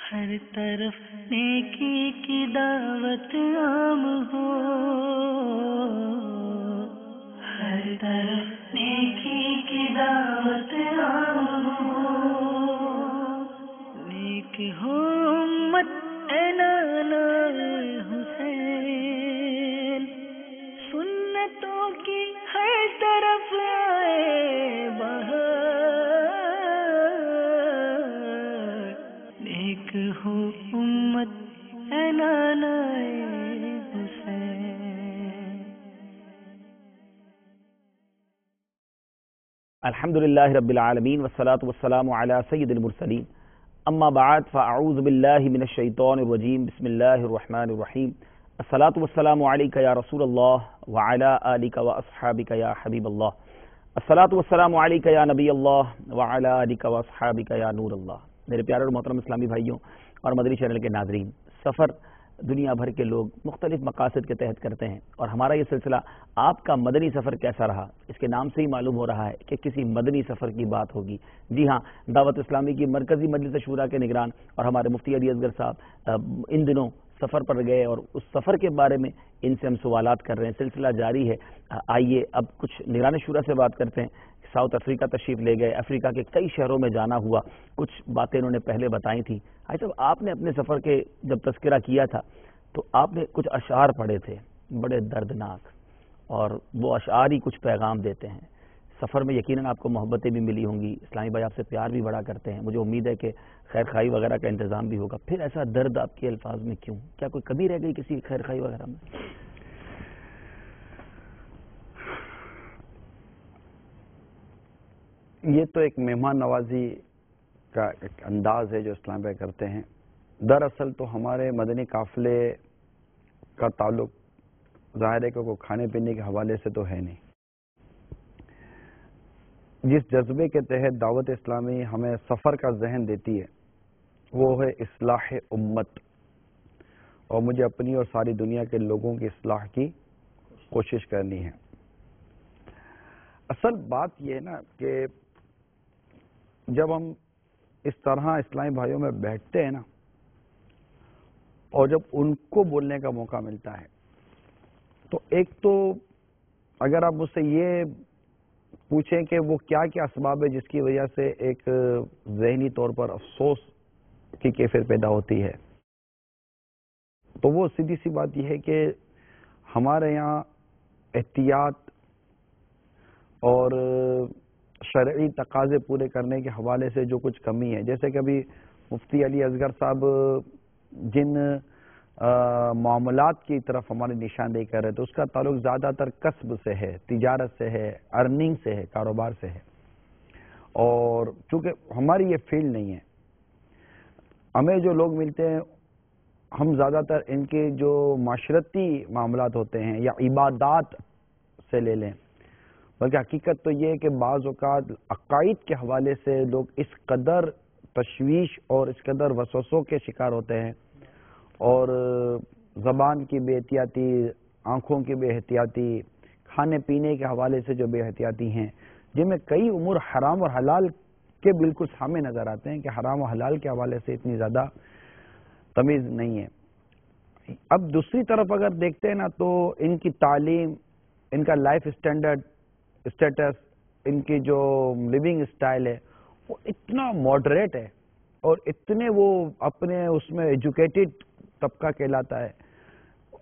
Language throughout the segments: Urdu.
ہر طرف نیکی کی دعوت عام ہو، ہر طرف نیکی کی دعوت عام ہو، نیک ہو امت اے نانا حسین، سنتوں کی ہر طرف آئے بہار، نیک ہو امت اے نانا حسین۔ الحمدللہ رب العالمین والصلاة والسلام علی سید المرسلین، اما بعد فاعوذ باللہ من الشیطان الرجیم، بسم اللہ الرحمن الرحیم، الصلاة والسلام علیکہ یا رسول اللہ وعلی آلکہ واصحابکہ یا حبیب اللہ، الصلاة والسلام علیکہ یا نبی اللہ وعلی آلکہ واصحابکہ یا نور اللہ۔ میرے پیارے اور محترم اسلامی بھائیوں اور مدنی چینل کے ناظرین، سفر دنیا بھر کے لوگ مختلف مقاصد کے تحت کرتے ہیں، اور ہمارا یہ سلسلہ آپ کا مدنی سفر کیسا رہا، اس کے نام سے ہی معلوم ہو رہا ہے کہ کسی مدنی سفر کی بات ہوگی۔ جی ہاں، دعوت اسلامی کی مرکزی مجلس شورا کے نگران اور ہمارے مفتی علی اصغر صاحب ان دنوں سفر پر گئے، اور اس سفر کے بارے میں ان سے ہم سوالات کر رہے ہیں، سلسلہ جاری ہے۔ آئیے اب کچھ نگران شورا سے بات کرتے ہیں۔ ساؤتھ افریقہ تشریف لے گئے، افریقہ کے کئی شہروں میں جانا ہوا، کچھ باتیں انہوں نے پہلے بتائی تھی۔ صاحب، آپ نے اپنے سفر کے جب تذکرہ کیا تھا تو آپ نے کچھ اشعار پڑھے تھے بڑے دردناک، اور وہ اشعار ہی کچھ پیغام دیتے ہیں۔ سفر میں یقیناً آپ کو محبتیں بھی ملی ہوں گی، اسلامی بھائی آپ سے پیار بھی بڑا کرتے ہیں، مجھے امید ہے کہ خیر خواہی وغیرہ کا انتظام بھی ہوگا، پھر ایسا درد آپ کے الفاظ میں کیوں؟ کیا کوئی کمی رہ گئی کسی خیر خواہی وغیرہ میں؟ یہ تو ایک مہمان نوازی کا ایک انداز ہے جو اسلام بھائی کرتے ہیں۔ دراصل تو ہمارے مدنی قافلے کا تعلق ظاہر ہے کہ کوئی کھانے پینے کے حوالے سے تو ہے نہیں۔ جس جذبے کے تحت دعوت اسلامی ہمیں سفر کا ذہن دیتی ہے وہ ہے اصلاح امت، اور مجھے اپنی اور ساری دنیا کے لوگوں کی اصلاح کی کوشش کرنی ہے۔ اصل بات یہ ہے نا کہ جب ہم اس طرح اسلامی بھائیوں میں بیٹھتے ہیں نا، اور جب ان کو بولنے کا موقع ملتا ہے، تو ایک تو اگر آپ مجھ سے یہ پوچھیں کہ وہ کیا کیا اسباب ہے جس کی وجہ سے ایک ذہنی طور پر افسوس کی کیفیت پیدا ہوتی ہے، تو وہ سیدھی سی بات یہ ہے کہ ہمارے یہاں احتیاط اور شرعی تقاضے پورے کرنے کے حوالے سے جو کچھ کمی ہے، جیسے کہ ابھی مفتی علی اصغر صاحب جن معاملات کی طرف ہماری نشاندہی کر رہے تھے، اس کا تعلق زیادہ تر کسب سے ہے، تجارت سے ہے، ارننگ سے ہے، کاروبار سے ہے، اور چونکہ ہماری یہ فیلڈ نہیں ہے، ہمیں جو لوگ ملتے ہیں ہم زیادہ تر ان کے جو معاشرتی معاملات ہوتے ہیں یا عبادات سے لے لیں، بلکہ حقیقت تو یہ ہے کہ بعض اوقات عقائد کے حوالے سے لوگ اس قدر تشویش اور اس قدر وسوسوں کے شکار ہوتے ہیں، اور زبان کی بے احتیاطی، آنکھوں کی بے احتیاطی، کھانے پینے کے حوالے سے جو بے احتیاطی ہیں، جن میں کئی امور حرام اور حلال کے بالکل سامنے نظر آتے ہیں کہ حرام و حلال کے حوالے سے اتنی زیادہ تمیز نہیں ہے۔ اب دوسری طرف اگر دیکھتے ہیں نا تو ان کی تعلیم، ان کا لائف اسٹیٹس، ان کی جو لیونگ اسٹائل ہے وہ اتنا ماڈریٹ ہے، اور اتنے وہ اپنے اس میں ایجوکیٹڈ طبقہ کہلاتا ہے،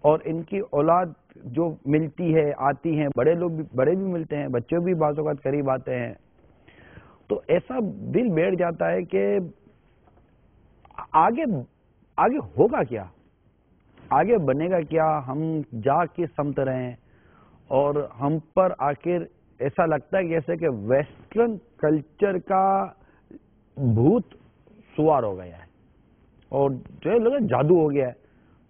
اور ان کی اولاد جو ملتی ہے، آتی ہیں، بڑے لوگ بھی، بڑے بھی ملتے ہیں، بچے بھی بعض اوقات قریب آتے ہیں، تو ایسا دل بیٹھ جاتا ہے کہ آگے ہوگا کیا، آگے بنے گا کیا، ہم جا کے سمت رہے ہیں، اور ہم پر آخر ایسا لگتا ہے جیسے کہ ویسٹرن کلچر کا بھوت سوار ہو گیا ہے، اور جو جادو ہو گیا ہے۔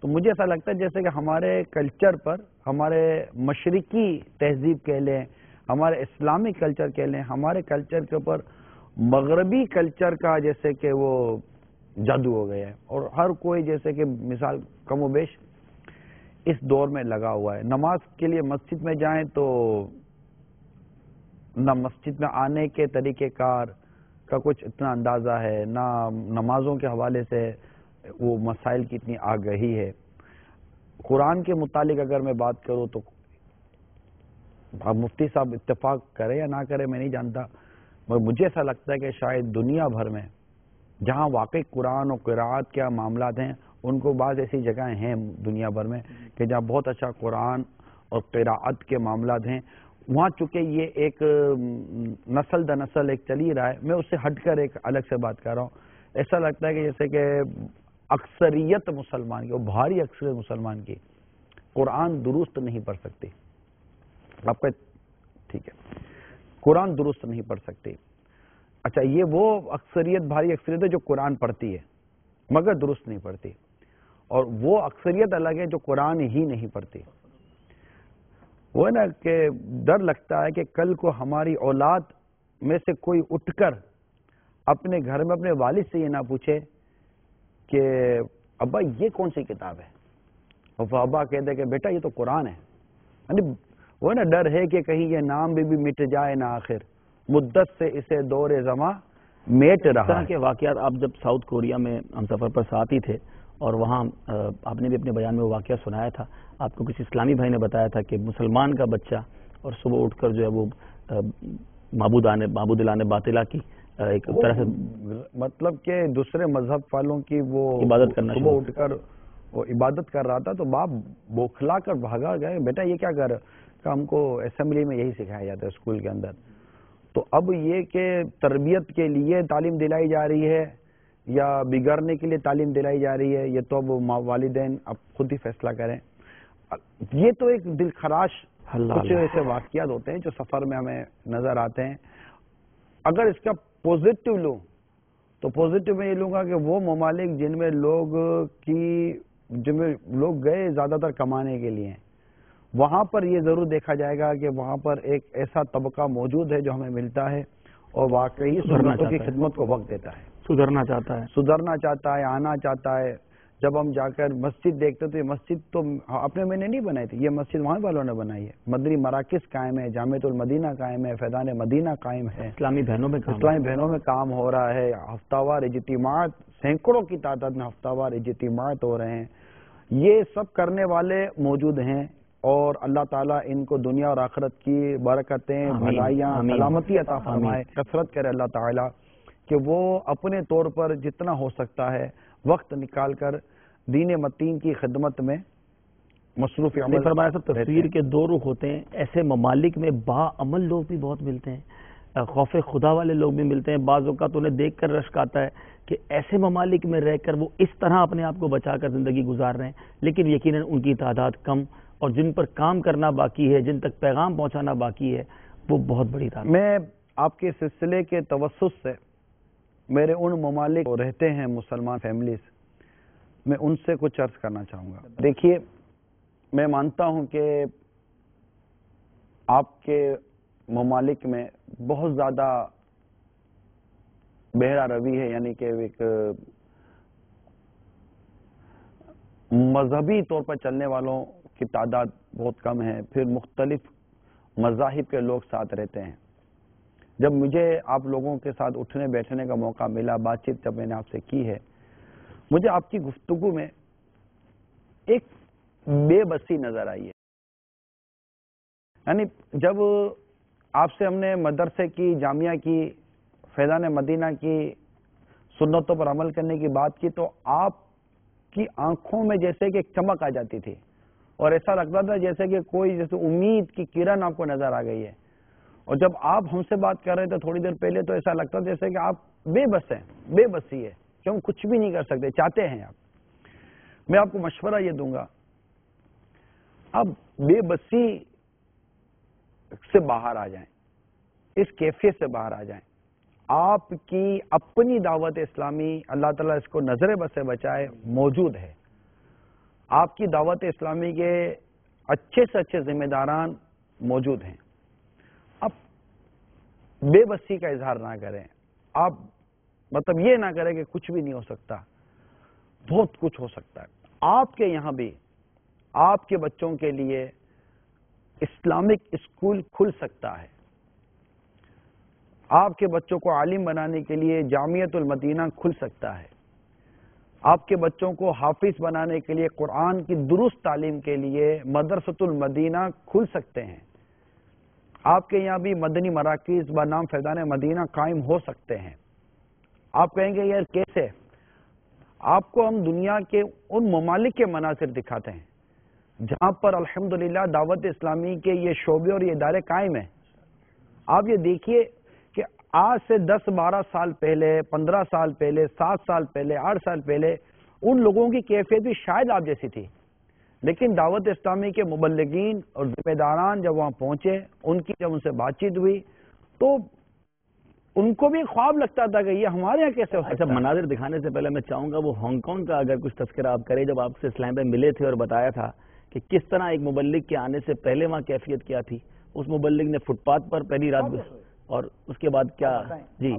تو مجھے ایسا لگتا ہے جیسے کہ ہمارے کلچر پر، ہمارے مشرقی تہذیب کہہ لیں، ہمارے اسلامی کلچر کہہ لیں، ہمارے کلچر کے اوپر مغربی کلچر کا جیسے کہ وہ جادو ہو گیا ہے، اور ہر کوئی جیسے کہ مثال کم و بیش اس دور میں لگا ہوا ہے۔ نماز کے لیے مسجد میں جائیں تو نہ مسجد میں آنے کے طریقہ کار کا کچھ اتنا اندازہ ہے، نہ نمازوں کے حوالے سے، وہ مسائل کی اتنی آگہی ہے. قرآن کے متعلق اگر میں بات کروں تو اب مفتی صاحب اتفاق کرے یا نہ کرے میں نہیں جانتا، مگر مجھے ایسا لگتا ہے کہ شاید دنیا بھر میں جہاں واقعی قرآن اور قراءت کے معاملات ہیں، ان کو بعض ایسی جگہیں ہیں دنیا بھر میں کہ جہاں بہت اچھا قرآن اور قراءت کے معاملات ہیں. وہاں چونکہ یہ ایک نسل در نسل ایک چلی رہا ہے، میں اس سے ہٹ کر ایک الگ سے بات کر رہا ہوں. ایسا لگتا ہے کہ جیسے کہ اکثریت مسلمان کی اور بھاری اکثریت مسلمان کی قرآن درست نہیں پڑھ سکتی. آپ کا ٹھیک ہے، قرآن درست نہیں پڑھ سکتی. اچھا، یہ وہ اکثریت بھاری اکثریت ہے جو قرآن پڑھتی ہے مگر درست نہیں پڑھتی، اور وہ اکثریت الگ ہے جو قرآن ہی نہیں پڑھتی. وہ ہے نا کہ ڈر لگتا ہے کہ کل کو ہماری اولاد میں سے کوئی اٹھ کر اپنے گھر میں اپنے والد سے یہ نہ پوچھے کہ ابا یہ کون سی کتاب ہے، اور ابا کہہ دے کہ بیٹا یہ تو قرآن ہے. یعنی وہ نا ڈر ہے کہ کہیں یہ نام بھی مٹ جائے نہ آخر مدت سے اسے دور زماں میٹ رہا. اس طرح کے واقعات آپ جب ساؤتھ کوریا میں ہم سفر پر ساتھ ہی تھے اور وہاں آپ نے بھی اپنے بیان میں وہ واقعہ سنایا تھا، آپ کو کسی اسلامی بھائی نے بتایا تھا کہ مسلمان کا بچہ اور صبح اٹھ کر جو ہے وہ معبود الان باطلہ کی ایک طرح سے مطلب کہ دوسرے مذہب والوں کی وہ عبادت کرنا صبح اٹھ کر وہ عبادت کر رہا تھا تو باپ بوکھلا کر بھاگا گئے، بیٹا یہ کیا کر کہ ہم کو اسمبلی میں یہی سکھایا جاتا ہے اسکول کے اندر. تو اب یہ کہ تربیت کے لیے تعلیم دلائی جا رہی ہے یا بگڑنے کے لیے تعلیم دلائی جا رہی ہے، یہ تو اب والدین اب خود ہی فیصلہ کریں. یہ تو ایک دل خراش کچھ ایسے واقعات ہوتے ہیں جو سفر میں ہمیں نظر آتے ہیں. اگر اس کا پوزیٹو لوں تو پوزیٹو میں یہ لوں گا کہ وہ ممالک جن میں لوگ گئے زیادہ تر کمانے کے لیے، وہاں پر یہ ضرور دیکھا جائے گا کہ وہاں پر ایک ایسا طبقہ موجود ہے جو ہمیں ملتا ہے اور واقعی سنتوں کی خدمت کو وقت دیتا ہے، سدھرنا چاہتا ہے، آنا چاہتا ہے. جب ہم جا کر مسجد دیکھتے تو یہ مسجد تو اپنے میں نے نہیں بنائی تھی، یہ مسجد وہاں والوں نے بنائی ہے. مدنی مراکز قائم ہے، جامعۃ المدینہ قائم ہے، فیضان مدینہ قائم ہے، اسلامی بہنوں میں کام ہو رہا ہے. ہفتہ وار اجتماعات سینکڑوں کی تعداد میں ہفتہ وار اجتماعات ہو رہے ہیں. یہ سب کرنے والے موجود ہیں اور اللہ تعالیٰ ان کو دنیا اور آخرت کی برکتیں، بھلائیاں، سلامتی عطا فرمائے. کثرت کرے اللہ تعالیٰ کہ وہ اپنے طور پر جتنا ہو سکتا ہے وقت نکال کر دین متین کی خدمت میں مصروف عمل. فرمایا سب تصویر کے دو رخ ہوتے ہیں. ایسے ممالک میں با عمل لوگ بھی بہت ملتے ہیں، خوف خدا والے لوگ بھی ملتے ہیں. بعض اوقات انہیں دیکھ کر رشک آتا ہے کہ ایسے ممالک میں رہ کر وہ اس طرح اپنے آپ کو بچا کر زندگی گزار رہے ہیں، لیکن یقیناً ان کی تعداد کم اور جن پر کام کرنا باقی ہے، جن تک پیغام پہنچانا باقی ہے، وہ بہت بڑی تعداد. میں آپ کے سلسلے کے توسط سے میرے ان ممالک رہتے ہیں مسلمان فیملیز، میں ان سے کچھ عرض کرنا چاہوں گا. دیکھیے، میں مانتا ہوں کہ آپ کے ممالک میں بہت زیادہ بہرا روی ہے، یعنی کہ ایک مذہبی طور پر چلنے والوں کی تعداد بہت کم ہے، پھر مختلف مذاہب کے لوگ ساتھ رہتے ہیں. جب مجھے آپ لوگوں کے ساتھ اٹھنے بیٹھنے کا موقع ملا، بات چیت جب میں نے آپ سے کی ہے، مجھے آپ کی گفتگو میں ایک بے بسی نظر آئی ہے. یعنی جب آپ سے ہم نے مدرسے کی، جامعہ کی، فیضان مدینہ کی سنتوں پر عمل کرنے کی بات کی تو آپ کی آنکھوں میں جیسے کہ ایک چمک آ جاتی تھی اور ایسا لگتا تھا جیسے کہ کوئی جیسے امید کی کرن آپ کو نظر آ گئی ہے. اور جب آپ ہم سے بات کر رہے تھے تھوڑی دیر پہلے تو ایسا لگتا تھا جیسے کہ آپ بے بس ہیں، بے بسی ہے کہ ہم کچھ بھی نہیں کر سکتے، چاہتے ہیں آپ. میں آپ کو مشورہ یہ دوں گا، آپ بے بسی سے باہر آ جائیں، اس کیفیت سے باہر آ جائیں. آپ کی اپنی دعوت اسلامی، اللہ تعالیٰ اس کو نظر بد سے بچائے، موجود ہے. آپ کی دعوت اسلامی کے اچھے سے اچھے ذمہ داران موجود ہیں. آپ بے بسی کا اظہار نہ کریں. آپ مطلب یہ نہ کریں کہ کچھ بھی نہیں ہو سکتا، بہت کچھ ہو سکتا ہے. آپ کے یہاں بھی آپ کے بچوں کے لیے اسلامک اسکول کھل سکتا ہے. آپ کے بچوں کو عالم بنانے کے لیے جامعۃ المدینہ کھل سکتا ہے. آپ کے بچوں کو حافظ بنانے کے لیے، قرآن کی درست تعلیم کے لیے مدرسۃ المدینہ کھل سکتے ہیں. آپ کے یہاں بھی مدنی مراکز بنام فیضان مدینہ قائم ہو سکتے ہیں. آپ کہیں گے یار کیسے؟ آپ کو ہم دنیا کے ان ممالک کے مناظر دکھاتے ہیں جہاں پر الحمدللہ دعوت اسلامی کے یہ شعبے اور یہ ادارے قائم ہیں. آپ یہ دیکھیے کہ آج سے 10-12 سال پہلے، 15 سال پہلے، 7 سال پہلے، 8 سال پہلے ان لوگوں کی کیفیت بھی شاید آپ جیسی تھی، لیکن دعوت اسلامی کے مبلغین اور ذمہ داران جب وہاں پہنچے، ان کی جب ان سے بات چیت ہوئی تو ان کو بھی خواب لگتا تھا کہ یہ ہمارے یہاں کیسے ہو سکتا ہے. اچھا، مناظر دکھانے سے پہلے میں چاہوں گا وہ ہانگ کانگ کا اگر کچھ تذکرہ آپ کریں، جب آپ سے اسلام پہ ملے تھے اور بتایا تھا کہ کس طرح ایک مبلغ کے آنے سے پہلے وہاں کیفیت کیا تھی. اس مبلغ نے فٹ پاتھ پر پہلی رات اور اس کے بعد کیا. جی،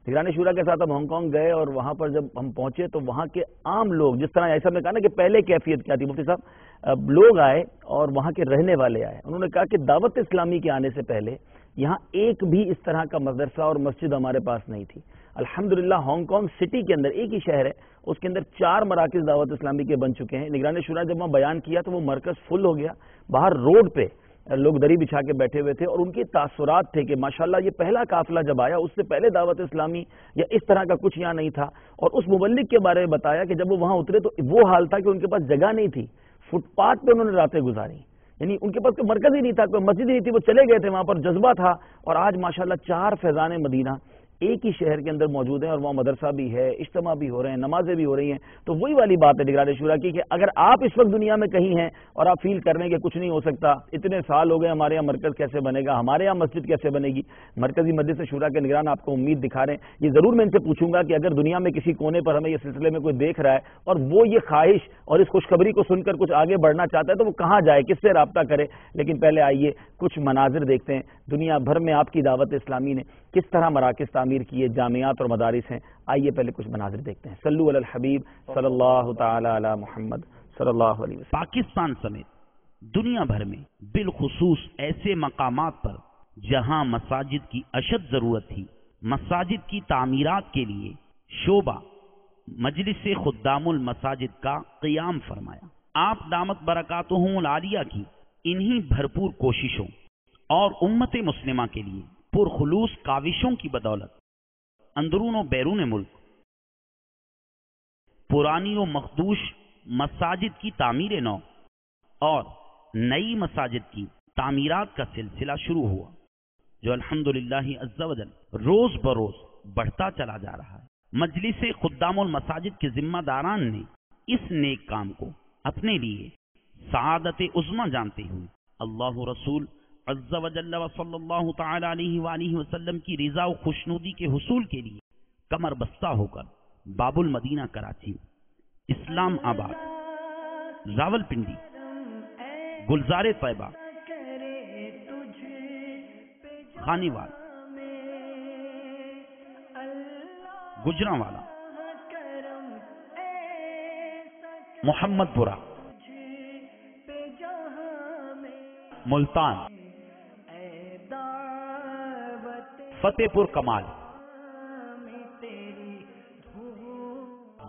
نگران شورا کے ساتھ ہم ہانگ کانگ گئے اور وہاں پر جب ہم پہنچے تو وہاں کے عام لوگ، جس طرح ایسا میں کہا نا کہ پہلے کیفیت کیا تھی، مفتی صاحب لوگ آئے اور وہاں کے رہنے والے آئے، انہوں نے کہا کہ دعوت اسلامی کے آنے سے پہلے یہاں ایک بھی اس طرح کا مدرسہ اور مسجد ہمارے پاس نہیں تھی. الحمدللہ ہانگ کانگ سٹی کے اندر، ایک ہی شہر ہے، اس کے اندر 4 مراکز دعوت اسلامی کے بن چکے ہیں. نگران شورا جب وہاں بیان کیا تو وہ مرکز فل ہو گیا، باہر روڈ پہ لوگ دری بچھا کے بیٹھے ہوئے تھے اور ان کے تاثرات تھے کہ ماشاءاللہ یہ پہلا قافلہ جب آیا اس سے پہلے دعوت اسلامی یا اس طرح کا کچھ یہاں نہیں تھا. اور اس مبلغ کے بارے میں بتایا کہ جب وہ وہاں اترے تو وہ حال تھا کہ ان کے پاس جگہ نہیں تھی، فٹ پاتھ پہ انہوں نے راتیں گزاری، یعنی ان کے پاس کوئی مرکز ہی نہیں تھا، کوئی مسجد ہی نہیں تھی، وہ چلے گئے تھے وہاں پر، جذبہ تھا. اور آج ماشاءاللہ 4 فیضان مدینہ ایک ہی شہر کے اندر موجود ہیں اور وہاں مدرسہ بھی ہے، اجتماع بھی ہو رہے ہیں، نمازیں بھی ہو رہی ہیں. تو وہی والی بات ہے نگران شورا کی کہ اگر آپ اس وقت دنیا میں کہیں ہیں اور آپ فیل کر رہے ہیں کہ کچھ نہیں ہو سکتا، اتنے سال ہو گئے ہمارے یہاں مرکز کیسے بنے گا، ہمارے یہاں مسجد کیسے بنے گی، مرکزی مجلس شورا کے نگران آپ کو امید دکھا رہے ہیں. یہ ضرور میں ان سے پوچھوں گا کہ اگر دنیا میں کسی کونے پر ہمیں یہ سلسلے میں کوئی دیکھ رہا ہے اور وہ یہ خواہش اور اس خوشخبری کو سن کر کچھ آگے بڑھنا چاہتا ہے تو وہ کہاں جائے، کس سے رابطہ کرے. لیکن پہلے آئیے کچھ مناظر دیکھتے ہیں. دنیا بھر میں آپ کی دعوت اسلامی نے کس طرح مراکز تعمیر کیے، جامعات اور مدارس ہیں. آئیے پہلے کچھ مناظر دیکھتے ہیں. صلو علی الحبیب صلی اللہ تعالی علی محمد صلی اللہ علیہ وسلم. پاکستان سمیت دنیا بھر میں بالخصوص ایسے مقامات پر جہاں مساجد کی اشد ضرورت تھی، مساجد کی تعمیرات کے لیے شعبہ مجلس خدام المساجد کا قیام فرمایا. آپ دامت برکاتہم العالیہ کی انہی بھرپور کوششوں اور امت مسلمہ کے لیے پرخلوص کاوشوں کی بدولت اندرون و بیرون ملک پرانی و مخدوش مساجد کی تعمیر نو اور نئی مساجد کی تعمیرات کا سلسلہ شروع ہوا، جو الحمدللہ عز و جل روز بروز بڑھتا چلا جا رہا ہے. مجلس خدام المساجد کے ذمہ داران نے اس نیک کام کو اپنے لیے سعادت عظمی جانتے ہوئے اللہ رسول عز و جل و صلی اللہ تعالی علیہ وآلہ وسلم کی رضا و خوشنودی کے حصول کے لیے کمر بستہ ہو کر باب المدینہ کراچی، اسلام آباد، راول پنڈی، گلزار طیبہ، خانیوال، گجرانوالا، محمد پورہ، ملتان، فتح پور کمال،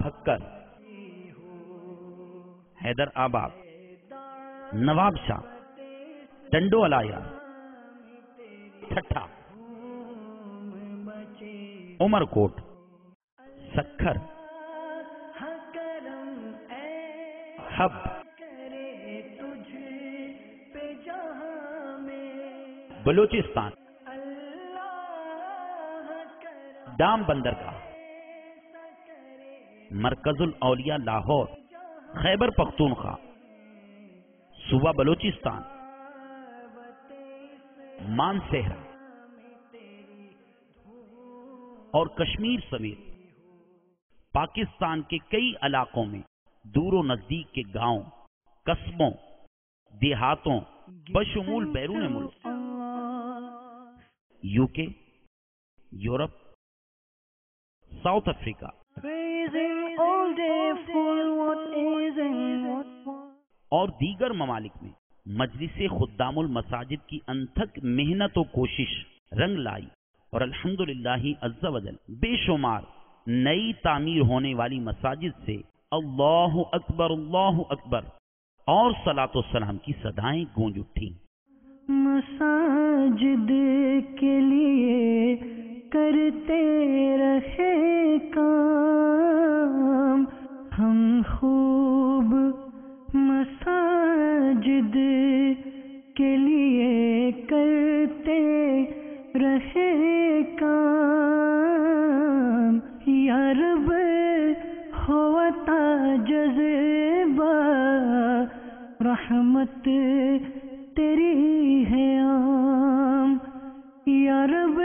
بھکر، حیدر آباد، نواب شاہ، ٹنڈو الایا، ٹھٹھا، عمر کوٹ، سکھر، حب، بلوچستان، ڈام بندرگاہ، مرکز الاولیاء لاہور، خیبر پختونخوا، صوبہ بلوچستان، مانسہرہ اور کشمیر سمیت پاکستان کے کئی علاقوں میں دور و نزدیک کے گاؤں، قصبوں، دیہاتوں بشمول بیرون ملک، یو کے، یورپ، ساؤتھ افریقہ اور دیگر ممالک میں مجلس خدام المساجد کی انتھک محنت و کوشش رنگ لائی اور الحمدللہ عز و جل بے شمار نئی تعمیر ہونے والی مساجد سے اللہ اکبر اور صلاۃ والسلام کی صدائیں گونج اٹھیں۔ مساجد کے لیے کرتے رہے کام ہم خوب، مساجد کے لیے کرتے رہے کام، یا رب ہوتا جذبہ رحمت تیری ہے عام، یا رب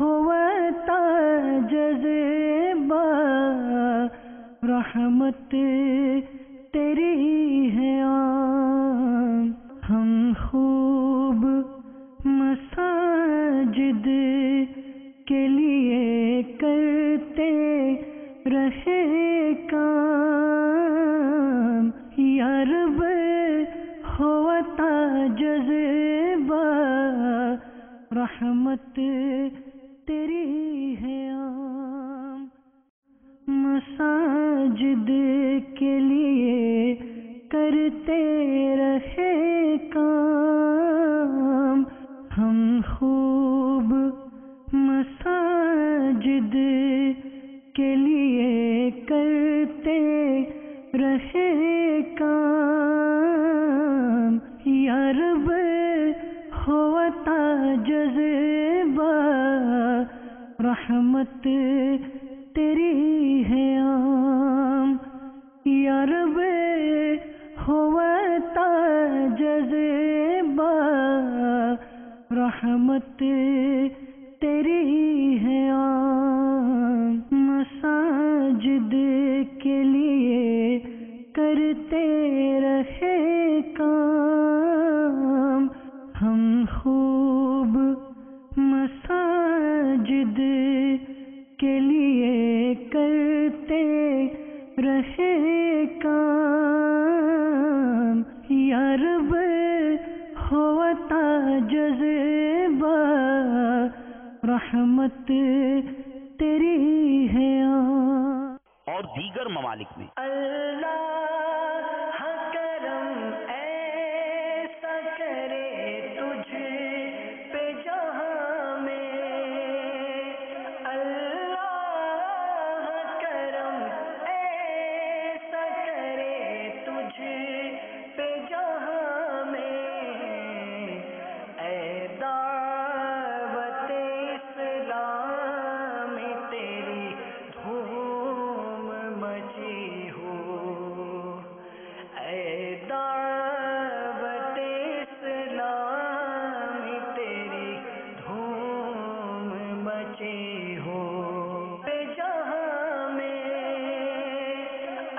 ہوتا جذبہ رحمت تیری ہے عام، ہم خوب مساجد کے لیے کرتے رہے کام، یا رب ہوتا جذبہ رحمت تیری ہے عام، مساجد کے لیے کرتے رہے کام ہم خوب، مساجد کے لیے کرتے رہے کام، یا رب ہوتا جذبہ رحمت تیری ہے عام، یا رب ہوتا جذبہ رحمت تیری ہے عام، مساجد کے لیے کرتے رہے کام ہم خوب، مساجد کے لیے کرتے رہے کام، یا رب ہوتا جذبہ رحمت تیری ہے عام، اور دیگر ممالک میں اللہ کرم ایسا کرے تجھ پہ جہاں میں، اللہ کرم ایسا کرے تجھ پہ جہاں میں، اے دعوت اسلام تیری دھوم مچی ہو، اے دعوت اسلام تیری دھوم مچی ہو، پہ جہاں میں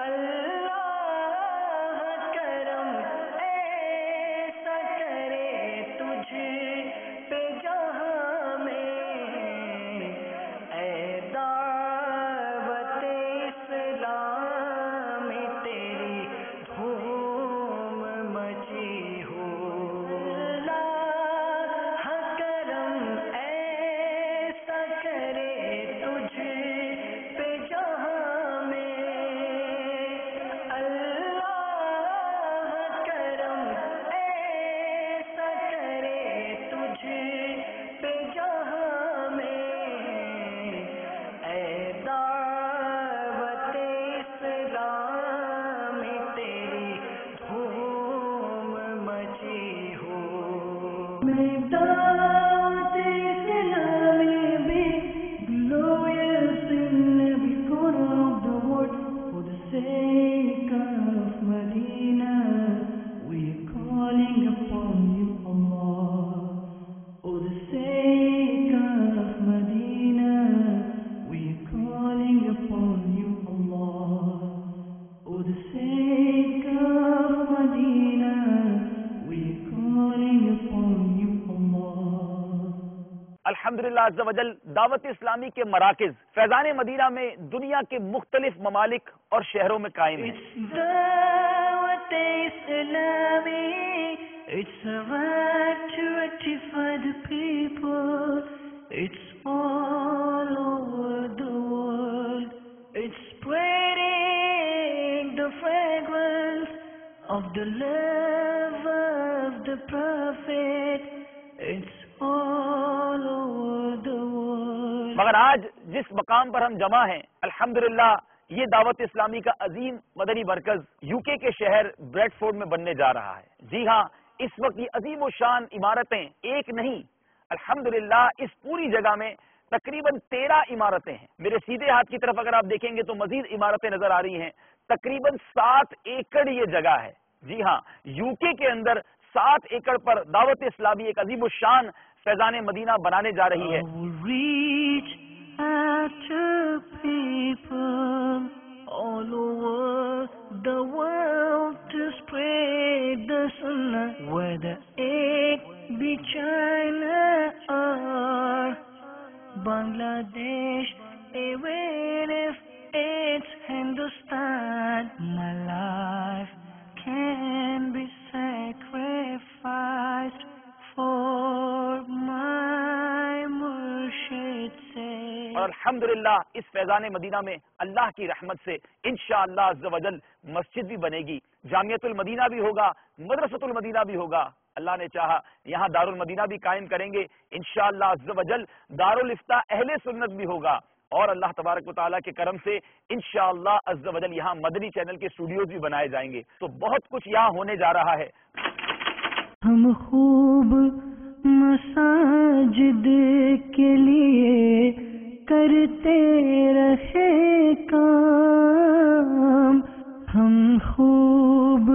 اللہ کرم ایسا کرے تجھ پہ جہاں میں، اے دعوت اسلام تیری دھوم مچی ہو، اللہ کرم ایسا کرے تجھ پہ جہاں میں، اللہ کرم ایسا کرے تجھ پہ جہاں میں، اے دعوت اسلام تیری دھوم مچی ہو، میں دعوت اسلامی بھی glorious in every corner of the world for the sake of Medina, we are calling upon you, Allah. For the sake of Medina, we are calling upon you, Allah. For the sake of Medina, we are calling upon you, Allah. الحمدللہ عز و جل دعوت اسلامی کے مراکز فیضان مدینہ میں دنیا کے مختلف ممالک اور شہروں میں قائم ہیں۔ دعوت اسلامی، it's a right to rectify the people, it's all over the world, it's spreading the fragrance of the love of the Prophet. It's all over the world. مگر آج جس مقام پر ہم جمع ہیں الحمدللہ یہ دعوت اسلامی کا عظیم مدنی مرکز یو کے شہر بریڈ فورڈ میں بننے جا رہا ہے. جی ہاں، اس وقت یہ عظیم و شان عمارتیں ایک نہیں الحمدللہ اس پوری جگہ میں تقریباً 13 عمارتیں ہیں. میرے سیدھے ہاتھ کی طرف اگر آپ دیکھیں گے تو مزید عمارتیں نظر آ رہی ہیں. تقریباً 7 ایکڑ یہ جگہ ہے. جی ہاں، یو کے اندر 7 ایکڑ پر دعوت اسلامی ایک عظیم الشان فیضان مدینہ بنانے جا رہی ہے. Reach out to people all over the world to spread the sunnah, whether it be China or Bangladesh, even if it's Hindustan. My life can be sacrificed for my Murshid sake. اور الحمدللہ اس فیضان مدینہ میں اللہ کی رحمت سے انشاءاللہ عز و جل مسجد بھی بنے گی، جامعۃ المدینہ بھی ہوگا، مدرسۃ المدینہ بھی ہوگا. اللہ نے چاہا یہاں دارالمدینہ بھی قائم کریں گے انشاءاللہ عز و جل. دارالافتاء اہل سنت بھی ہوگا اور اللہ تبارک و تعالیٰ کے کرم سے انشاءاللہ عز و جل یہاں مدنی چینل کے اسٹوڈیوز بھی بنائے جائیں گے. تو بہت کچھ یہاں ہونے جا رہا ہے. ہم خوب مساجد کے لیے کرتے رہے کام، ہم خوب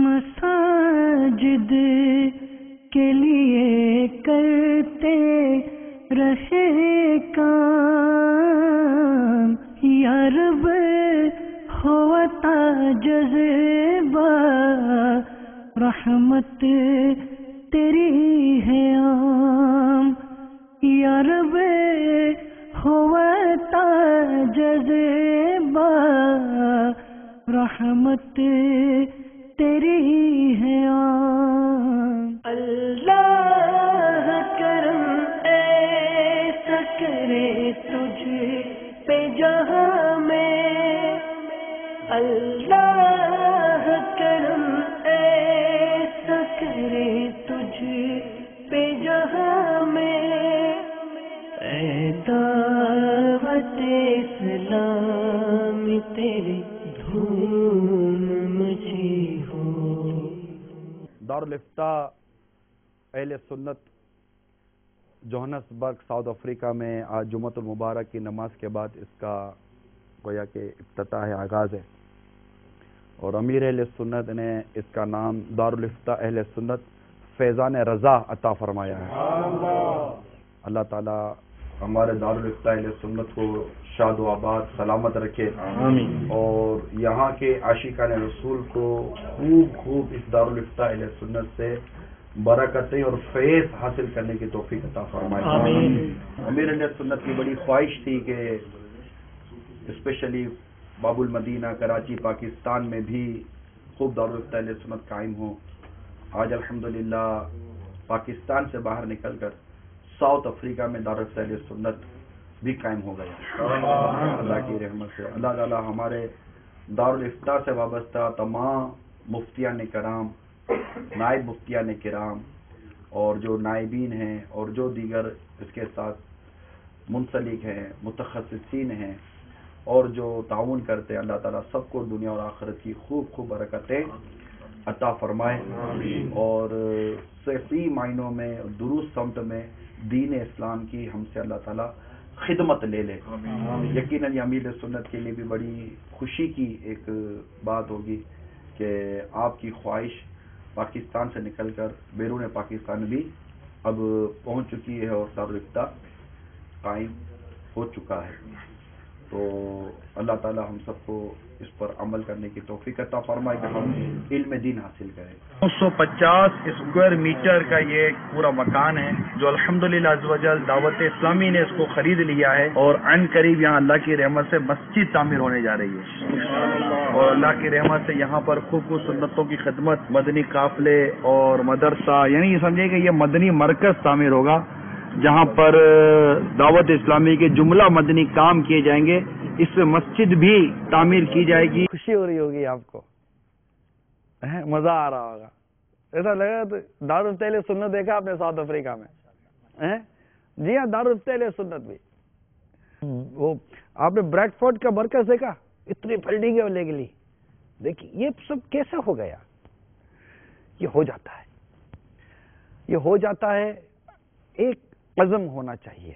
مساجد کے لیے کرتے رہے کام. یا رب ہوتا جذبہ رحمت تیری ہے عام. یا رب ہوتا جذبہ رحمت تیری ہے عام. اللہ کرم ایسا کرے تجھ پہ جہاں میں، اللہ کرم ایسا کرے تجھ پہ جہاں میں، اے دعوت اسلام تیری دھوم مچی ہو. دارالافتاء اہل سنت جوہانسبرگ ساؤتھ افریقہ میں آج جمعۃ المبارک کی نماز کے بعد اس کا گویا کہ افتتاح ہے، آغاز ہے. اور امیر اہل سنت نے اس کا نام دارالافتاء اہل سنت فیضان رضا عطا فرمایا ہے. اللہ تعالی ہمارے دارالافتاء اہل سنت کو شاد و آباد سلامت رکھے، اور یہاں کے عاشقان رسول کو خوب اس دارالافتاء اہل سنت سے برکتیں اور فیض حاصل کرنے کی توفیق عطا فرمائے. امیر اہل سنت کی بڑی خواہش تھی کہ اسپیشلی باب المدینہ کراچی پاکستان میں بھی خوب دارالافتاء اہل سنت قائم ہو. آج الحمدللہ پاکستان سے باہر نکل کر ساؤتھ افریقہ میں دارالافتاء اہل سنت بھی قائم ہو گیا اللہ کی رحمت سے. اللہ تعالیٰ ہمارے دارالافتاء سے وابستہ تمام مفتیان کرام، نائب مفتیان کرام اور جو نائبین ہیں اور جو دیگر اس کے ساتھ منسلک ہیں، متخصصین ہیں اور جو تعاون کرتے ہیں، اللہ تعالیٰ سب کو دنیا اور آخرت کی خوب برکتیں عطا فرمائے اور صحیح معنوں میں درست سمت میں دین اسلام کی ہم سے اللہ تعالیٰ خدمت لے لے. یقیناً یہ امیر سنت کے لیے بھی بڑی خوشی کی ایک بات ہوگی کہ آپ کی خواہش پاکستان سے نکل کر بیرون پاکستان بھی اب پہنچ چکی ہے اور دارالافتاء قائم ہو چکا ہے. تو اللہ تعالی ہم سب کو اس پر عمل کرنے کی توفیق عطا فرمائے کہ ہم علم دین حاصل کریں. 950 اسکوائر میٹر کا یہ پورا مکان ہے جو الحمدللہ عز و جل دعوت اسلامی نے اس کو خرید لیا ہے، اور عین قریب یہاں اللہ کی رحمت سے مسجد تعمیر ہونے جا رہی ہے. اور اللہ کی رحمت سے یہاں پر خوب سنتوں کی خدمت، مدنی قافلے اور مدرسہ، یعنی یہ سمجھے کہ یہ مدنی مرکز تعمیر ہوگا جہاں پر دعوت اسلامی کے جملہ مدنی کام کیے جائیں گے اس پہ مسجد بھی تعمیر کی جائے گی. خوشی ہو رہی ہوگی آپ کو, مزہ آ رہا ہوگا. ایسا لگا تو دارالفتہ سنت دیکھا آپ نے ساؤتھ افریقہ میں؟ جی ہاں, دارالفتہ سنت بھی. وہ آپ نے بریڈ فورڈ کا مرکز دیکھا, اتنی بلڈنگیں لے گئی. دیکھیے یہ سب کیسے ہو گیا؟ یہ ہو جاتا ہے, یہ ہو جاتا ہے. ایک عزم ہونا چاہیے,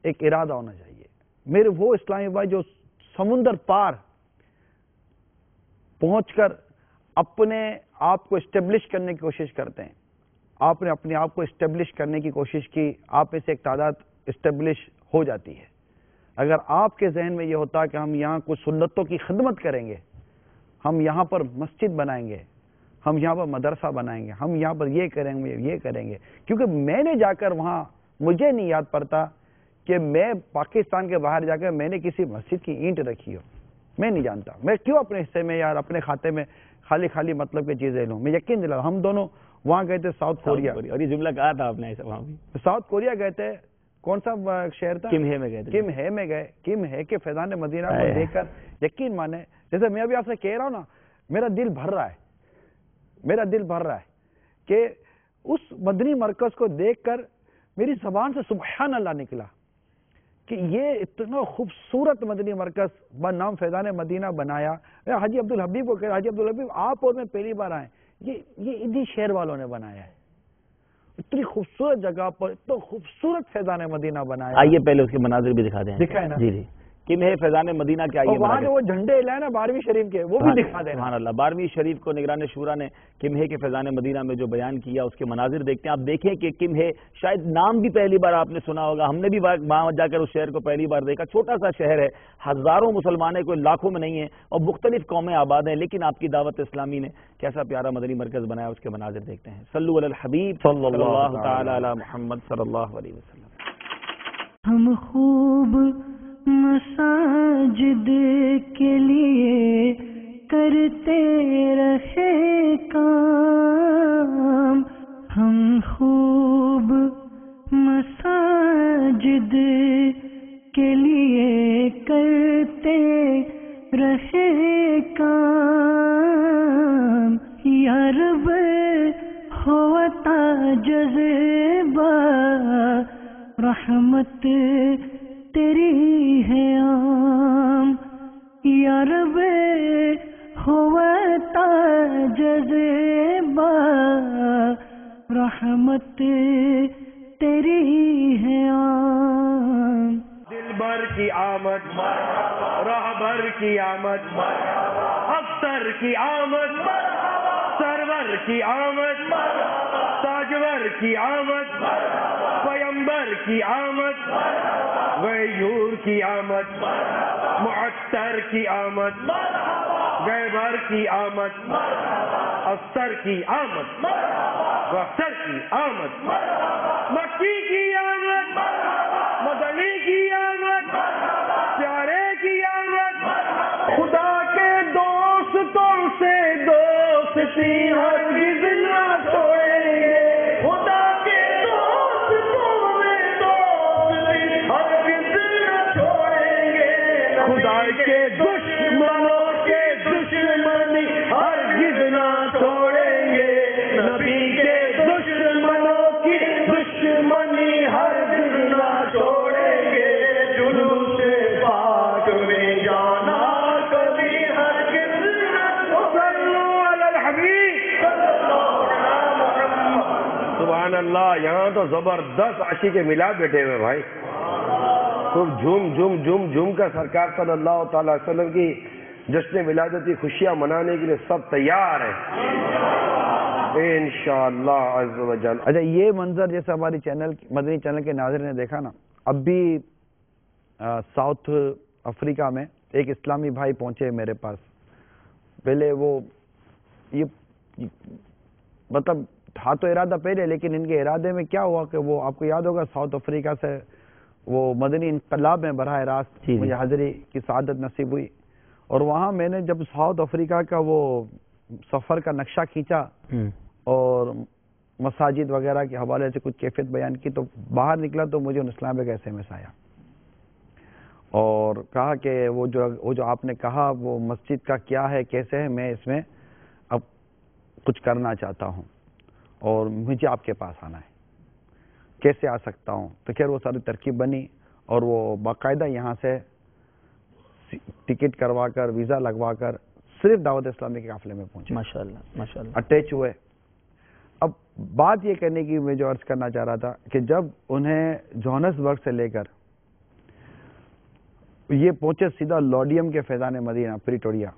ایک ارادہ ہونا چاہیے. میرے وہ اسلامی بھائی جو سمندر پار پہنچ کر اپنے آپ کو اسٹیبلش کرنے کی کوشش کرتے ہیں, آپ نے اپنے آپ کو اسٹیبلش کرنے کی کوشش کی, آپ میں سے ایک تعداد اسٹیبلش ہو جاتی ہے. اگر آپ کے ذہن میں یہ ہوتا کہ ہم یہاں کچھ سنتوں کی خدمت کریں گے, ہم یہاں پر مسجد بنائیں گے, ہم یہاں پر مدرسہ بنائیں گے, ہم یہاں پر یہ کریں گے, یہ کریں گے. کیونکہ میں نے جا کر وہاں, مجھے نہیں یاد پڑتا کہ میں پاکستان کے باہر جا کر میں نے کسی مسجد کی اینٹ رکھی ہو. میں نہیں جانتا. میں کیوں اپنے حصے میں یار اپنے کھاتے میں خالی مطلب کی چیزیں لوں؟ میں یقین دلا, ہم دونوں وہاں گئے تھے ساؤتھ کوریا, اور یہ جملہ کہا تھا آپ نے ایسا وہاں بھی. ساؤتھ کوریا گئے تھے. کون سا شہر تھا؟ کم ہے میں گئے تھے. کم ہے میں گئے. کم ہے کہ فیضان مدینہ کو دیکھ کر یقین مانے, جیسے میں ابھی آپ سے کہہ رہا ہوں نا, میرا دل بھر رہا ہے, میرا دل بھر رہا ہے کہ اس مدنی مرکز کو دیکھ کر میری زبان سے سبحان اللہ نکلا کہ یہ اتنا خوبصورت مدنی مرکز نام فیضان مدینہ بنایا. حاجی عبدالحبیب کو کہہ رہا, حاجی عبدالحبیب آپ اور میں پہلی بار آئے, یہ انہی شہر والوں نے بنایا ہے. اتنی خوبصورت جگہ پر اتنا خوبصورت فیضان مدینہ بنایا. آئیے پہلے اس کے مناظر بھی دکھا دیں. دکھائے نا. جی جی, کم ہے فیضان مدینہ کے. آئیے وہاں جو وہ جھنڈے لائے نا 12ویں شریف کے, وہ بھی دکھا دیں. سبحان اللہ. 12ویں شریف کو نگران شورا نے کم ہے کے فیضان مدینہ میں جو بیان کیا, اس کے مناظر دیکھتے ہیں. آپ دیکھیں کہ کم ہے شاید نام بھی پہلی بار آپ نے سنا ہوگا, ہم نے بھی وہاں جا کر اس شہر کو پہلی بار دیکھا. چھوٹا سا شہر ہے, ہزاروں مسلمان ہیں, کوئی لاکھوں میں نہیں ہے, اور مختلف قومیں آباد ہیں, لیکن آپ کی دعوت اسلامی نے کیسا پیارا مدنی مرکز بنایا, اس کے مناظر دیکھتے ہیں. صلو علی الحبیب صلی اللہ تعالی علی محمد صلی اللہ علیہ وسلم. ہم خوب مساجد کے لیے کرتے رہے کام, ہم خوب مساجد کے لیے کرتے رہے کام. یا رب ہوتا جذبہ رحمت تیری ہے عام. یا رب ہوتا جذبہ رحمت تیری ہے عام. دل بھر کی آمد, راہبر کی آمد, اختر کی آمد, سرور کی آمد, تاجور کی آمد, پیمبر کی آمد, غیور کی آمد, معطر کی آمد, غیبر کی آمد, اختر کی آمد, اختر کی آمد, مکی کی آمد, مدنی کی آمد, پیارے کی آمد. خدا کے دوستوں سے دوستی ہرگز نہ چھوڑیں گے, خدا کے دوستوں میں دوستی ہرگز نہ چھوڑیں گے, خدا کے دشمنوں کے دشمنی ہرگز نہ چھوڑیں گے, نبی کے دشمنوں کی دشمنی ہرگز نہ چھوڑیں گے, جلوس پاک میں جانا کبھی ہرگز نہ. صلو علی الحبیب سبحان اللہ. یہاں تو زبردست عاشق کے میلاد بیٹھے ہوئے بھائی, خوب جھوم کر سرکار صلی اللہ تعالی وسلم کی جشن ولادت کی خوشیاں منانے کے لیے سب تیار ہیں انشاءاللہ عز و جل. اچھا, یہ منظر جیسے ہماری مدنی چینل کے ناظرین نے دیکھا نا, اب بھی ساؤتھ افریقہ میں ایک اسلامی بھائی پہنچے میرے پاس. پہلے وہ یہ مطلب تھا تو ارادہ پہلے, لیکن ان کے ارادے میں کیا ہوا کہ وہ آپ کو یاد ہوگا ساؤتھ افریقہ سے وہ مدنی انقلاب میں براہ راست مجھے حاضری کی سعادت نصیب ہوئی. اور وہاں میں نے جب ساؤتھ افریقہ کا وہ سفر کا نقشہ کھینچا اور مساجد وغیرہ کے حوالے سے کچھ کیفیت بیان کی, تو باہر نکلا تو مجھے ان اسلام ایک ایسے میں آیا. اور کہا کہ وہ جو آپ نے کہا وہ مسجد کا کیا ہے کیسے ہے، میں اس میں اب کچھ کرنا چاہتا ہوں اور مجھے آپ کے پاس آنا ہے، کیسے آ سکتا ہوں؟ تو خیر وہ ساری ترکیب بنی اور وہ باقاعدہ یہاں سے ٹکٹ کروا کر ویزا لگوا کر صرف دعوت اسلامی کے قافلے میں پہنچے. ماشاءاللہ ماشاءاللہ. اٹیچ ہوئے. اب بات یہ کرنے کی میں جو عرض کرنا چاہ رہا تھا کہ جب انہیں جوہانسبرگ سے لے کر یہ پہنچے سیدھا لوڈیم کے فیضان مدینہ پریٹوریا،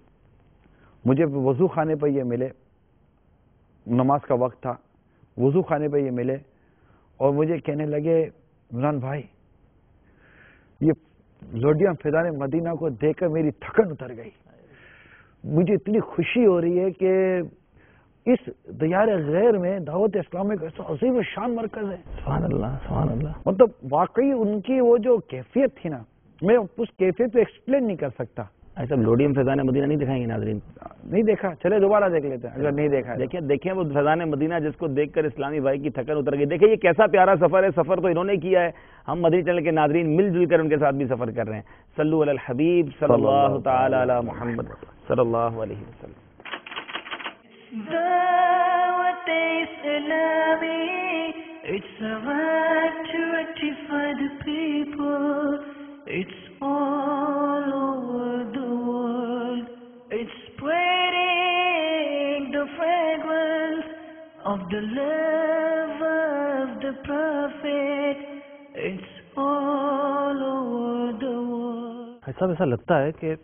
مجھے وضو خانے پہ یہ ملے، نماز کا وقت تھا، وضو خانے پہ یہ ملے اور مجھے کہنے لگے عمران بھائی یہ لوڈیم فیضان مدینہ کو دیکھ کر میری تھکن اتر گئی، مجھے اتنی خوشی ہو رہی ہے کہ اس دیار غیر میں دعوت اسلامی کا ایسا عظیم شان مرکز ہے. سبحان اللہ سبحان اللہ. مطلب واقعی ان کی وہ جو کیفیت تھی نا، میں اس کیفیت کو ایکسپلین نہیں کر سکتا. ایسا لوڈیم فیضان مدینہ نہیں دکھائیں گے ناظرین؟ نہیں دیکھا، چلے دوبارہ دیکھ لیتے ہیں اگر نہیں دیکھا. دیکھیں وہ فیضان مدینہ جس کو دیکھ کر اسلامی بھائی کی تھکن اتر گئی. دیکھیں یہ کیسا پیارا سفر ہے، سفر تو انہوں نے کیا ہے، ہم مدنی چینل کے ناظرین مل جل کر ان کے ساتھ بھی سفر کر رہے ہیں. صلو علی الحبیب صلی اللہ تعالی علی محمد صلی اللہ علیہ وسلم. دعوت اسلامی, it's a right to rectify the people. It's all over the world. It's spreading the fragrance of the love of the Prophet. It's all over the world. ایسا ویسا لگتا ہے کہ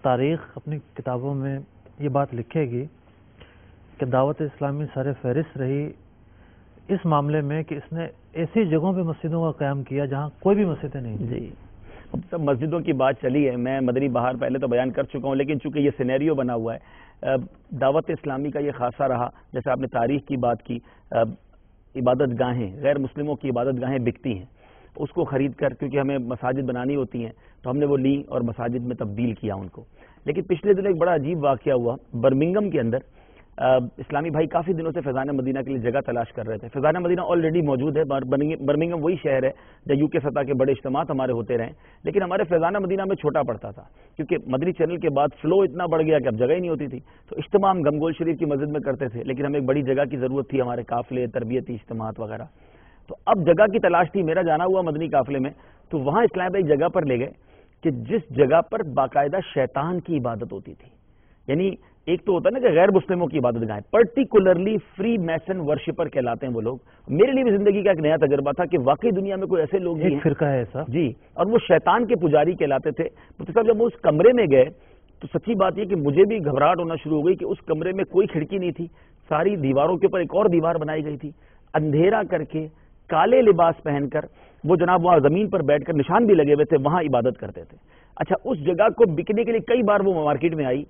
تاریخ اپنی کتابوں میں یہ بات لکھے گی کہ دعوت اسلامی سر فہرست رہی اس معاملے میں کہ اس نے ایسی جگہوں پہ مسجدوں کا قیام کیا جہاں کوئی بھی مسجدیں نہیں. جی اب سب مسجدوں کی بات چلی ہے، میں مدنی بہار پہلے تو بیان کر چکا ہوں، لیکن چونکہ یہ سینیریو بنا ہوا ہے، دعوت اسلامی کا یہ خاصہ رہا. جیسے آپ نے تاریخ کی بات کی، عبادت گاہیں، غیر مسلموں کی عبادت گاہیں بکتی ہیں، اس کو خرید کر کیونکہ ہمیں مساجد بنانی ہوتی ہیں تو ہم نے وہ لی اور مساجد میں تبدیل کیا ان کو. لیکن پچھلے دن ایک بڑا عجیب واقعہ ہوا برمنگم کے اندر. اسلامی بھائی کافی دنوں سے فیضان مدینہ کے لیے جگہ تلاش کر رہے تھے. فیضان مدینہ آلریڈی موجود ہے، برمنگم وہی شہر ہے جہاں یو کے سطح کے بڑے اجتماعات ہمارے ہوتے رہے، لیکن ہمارے فیضان مدینہ میں چھوٹا پڑتا تھا کیونکہ مدنی چینل کے بعد فلو اتنا بڑھ گیا کہ اب جگہ ہی نہیں ہوتی تھی. تو اجتماع ہم گمگول شریف کی مسجد میں کرتے تھے، لیکن ہمیں ایک بڑی جگہ کی ضرورت تھی، ہمارے قافلے، تربیتی اجتماعات وغیرہ. تو اب جگہ کی تلاش تھی، میرا جانا ہوا مدنی قافلے میں، تو وہاں اسلام بھائی جگہ پر لے گئے کہ جس جگہ پر باقاعدہ شیطان کی عبادت ہوتی تھی. یعنی ایک تو ہوتا ہے نا کہ غیر مسلموں کی عبادت گاہیں، پرٹیکولرلی فری میسن ورشپر کہلاتے ہیں وہ لوگ. میرے لیے بھی زندگی کا ایک نیا تجربہ تھا کہ واقعی دنیا میں کوئی ایسے لوگ بھی ہیں، فرقہ ہے ایسا جی، اور وہ شیطان کے پجاری کہلاتے تھے. مفتی صاحب جب وہ اس کمرے میں گئے تو سچی بات یہ کہ مجھے بھی گھبراہٹ ہونا شروع ہو گئی کہ اس کمرے میں کوئی کھڑکی نہیں تھی، ساری دیواروں کے اوپر ایک اور دیوار بنائی گئی تھی، اندھیرا کر کے کالے لباس پہن کر وہ جناب وہاں زمین پر بیٹھ کر نشان بھی لگے ہوئے تھے، وہاں عبادت کرتے تھے. اچھا اس جگہ کو بکنے کے لیے کئی بار وہ مارکیٹ میں آئی،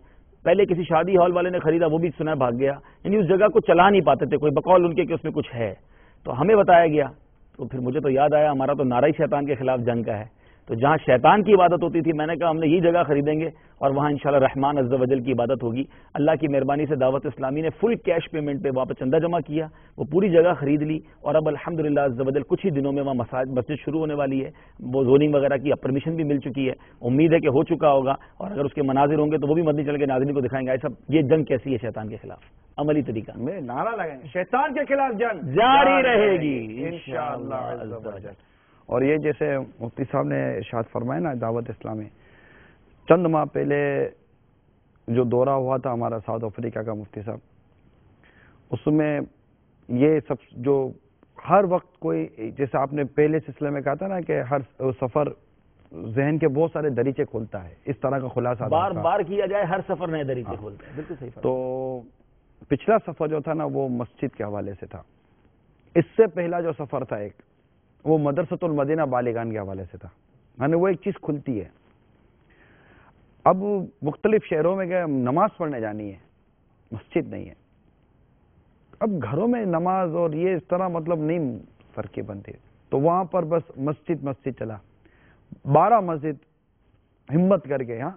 پہلے کسی شادی ہال والے نے خریدا، وہ بھی سنا بھاگ گیا. یعنی اس جگہ کو چلا نہیں پاتے تھے کوئی بقول ان کے کہ اس میں کچھ ہے. تو ہمیں بتایا گیا، تو پھر مجھے تو یاد آیا ہمارا تو نعرہ ہی شیطان کے خلاف جنگ کا ہے. تو جہاں شیطان کی عبادت ہوتی تھی میں نے کہا ہم نے یہ جگہ خریدیں گے اور وہاں انشاءاللہ رحمان عز و جل کی عبادت ہوگی. اللہ کی مہربانی سے دعوت اسلامی نے فل کیش پیمنٹ پہ وہاں پہ چندہ جمع کیا، وہ پوری جگہ خرید لی اور اب الحمدللہ عز و جل کچھ ہی دنوں میں وہاں مسجد شروع ہونے والی ہے. وہ زوننگ وغیرہ کی پرمیشن بھی مل چکی ہے، امید ہے کہ ہو چکا ہوگا، اور اگر اس کے مناظر ہوں گے تو وہ بھی مدنی چینل کے ناظرین کو دکھائیں گے. ایسا یہ جنگ کیسی ہے شیطان کے خلاف، عملی طریقہ میں نعرہ لگائیں شیطان کے خلاف جنگ جاری رہے گی انشاءاللہ عز و جل. اور یہ جیسے مفتی صاحب نے ارشاد فرمایا نا، دعوت اسلامی چند ماہ پہلے جو دورہ ہوا تھا ہمارا ساؤتھ افریقہ کا مفتی صاحب، اس میں یہ سب جو ہر وقت کوئی، جیسے آپ نے پہلے سلسلے میں کہا تھا نا کہ ہر سفر ذہن کے بہت سارے دریچے کھولتا ہے، اس طرح کا خلاصہ بار بار کیا جائے، ہر سفر نئے دریچے کھولتا ہے. بالکل صحیح. تو پچھلا سفر جو تھا نا وہ مسجد کے حوالے سے تھا. اس سے پہلا جو سفر تھا ایک، وہ مدرسۃ المدینہ بالغان کے حوالے سے تھا. یعنی وہ ایک چیز کھلتی ہے. اب مختلف شہروں میں گئے، نماز پڑھنے جانی ہے، مسجد نہیں ہے. اب گھروں میں نماز اور یہ اس طرح مطلب نہیں فرقیں بنتی، تو وہاں پر بس مسجد چلا. 12 مسجد ہمت کر کے، ہاں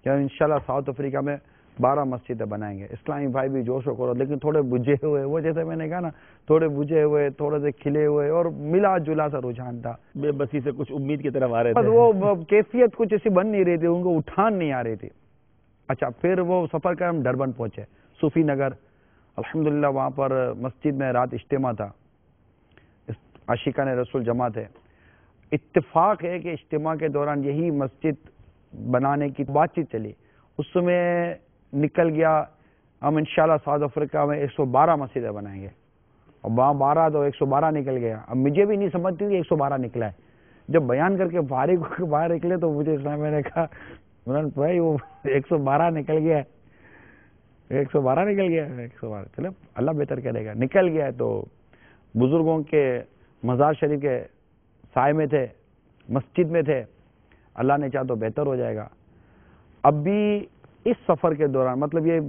کیا انشاءاللہ ساؤتھ افریقہ میں 12 مسجدیں بنائیں گے. اسلامی بھائی بھی جوش و خروش, لیکن تھوڑے بجھے ہوئے, وہ جیسے میں نے کہا نا, تھوڑے بجھے ہوئے, تھوڑے سے کھلے ہوئے, اور ملا جلا سا رجحان تھا. بے بسی سے کچھ امید کی طرف آ رہے بس تھے. وہ کیفیت کچھ ایسی بن نہیں رہی تھی, ان کو اٹھان نہیں آ رہی تھی. اچھا, پھر وہ سفر کر ہم ڈربن پہنچے, صوفی نگر. الحمدللہ وہاں پر مسجد میں رات اجتماع تھا, عاشقان رسول جمع تھے. اتفاق ہے کہ اجتماع کے دوران یہی مسجد بنانے کی بات چیت چلی. اس میں نکل گیا ہم انشاءاللہ ساؤتھ افریقہ میں 112 مسجدیں بنائیں گے, اور وہاں 12 تو 112 نکل گیا. اب مجھے بھی نہیں سمجھتی کہ 112 نکلا ہے. جب بیان کر کے باہر نکلے تو مجھے میں نے کہا عمران بھائی وہ 112 نکل گیا ہے, 112 نکل گیا ہے, 112. چلو اللہ بہتر کرے گا. نکل گیا ہے تو بزرگوں کے مزار شریف کے سائے میں تھے, مسجد میں تھے, اللہ نے چاہا تو بہتر ہو جائے گا. اب بھی اس سفر کے دوران, مطلب یہ